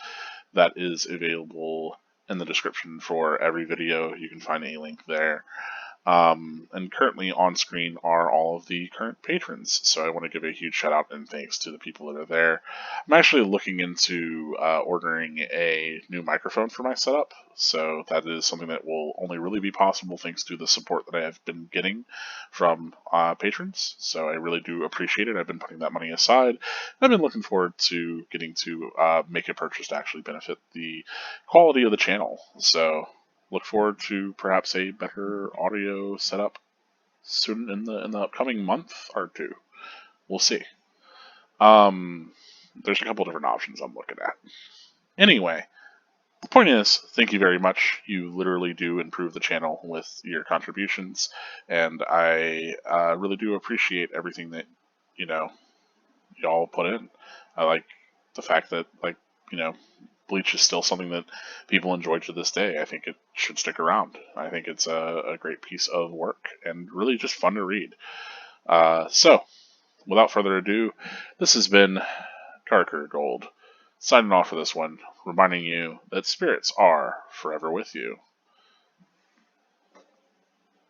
S1: That is available in the description for every video. You can find a link there. And currently on screen are all of the current patrons. So I want to give a huge shout out and thanks to the people that are there. I'm actually looking into ordering a new microphone for my setup. So that is something that will only really be possible thanks to the support that I have been getting from patrons. So I really do appreciate it. I've been putting that money aside. I've been looking forward to getting to make a purchase to actually benefit the quality of the channel. So look forward to perhaps a better audio setup soon in the upcoming month or two. We'll see. There's a couple different options I'm looking at. Anyway, the point is, thank you very much. You literally do improve the channel with your contributions, and I really do appreciate everything that you know y'all put in. I like the fact that Bleach is still something that people enjoy to this day. I think it should stick around. I think it's a great piece of work and really just fun to read. So, without further ado, this has been Darker Gold, signing off for this one, reminding you that spirits are forever with you.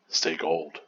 S1: Stay gold.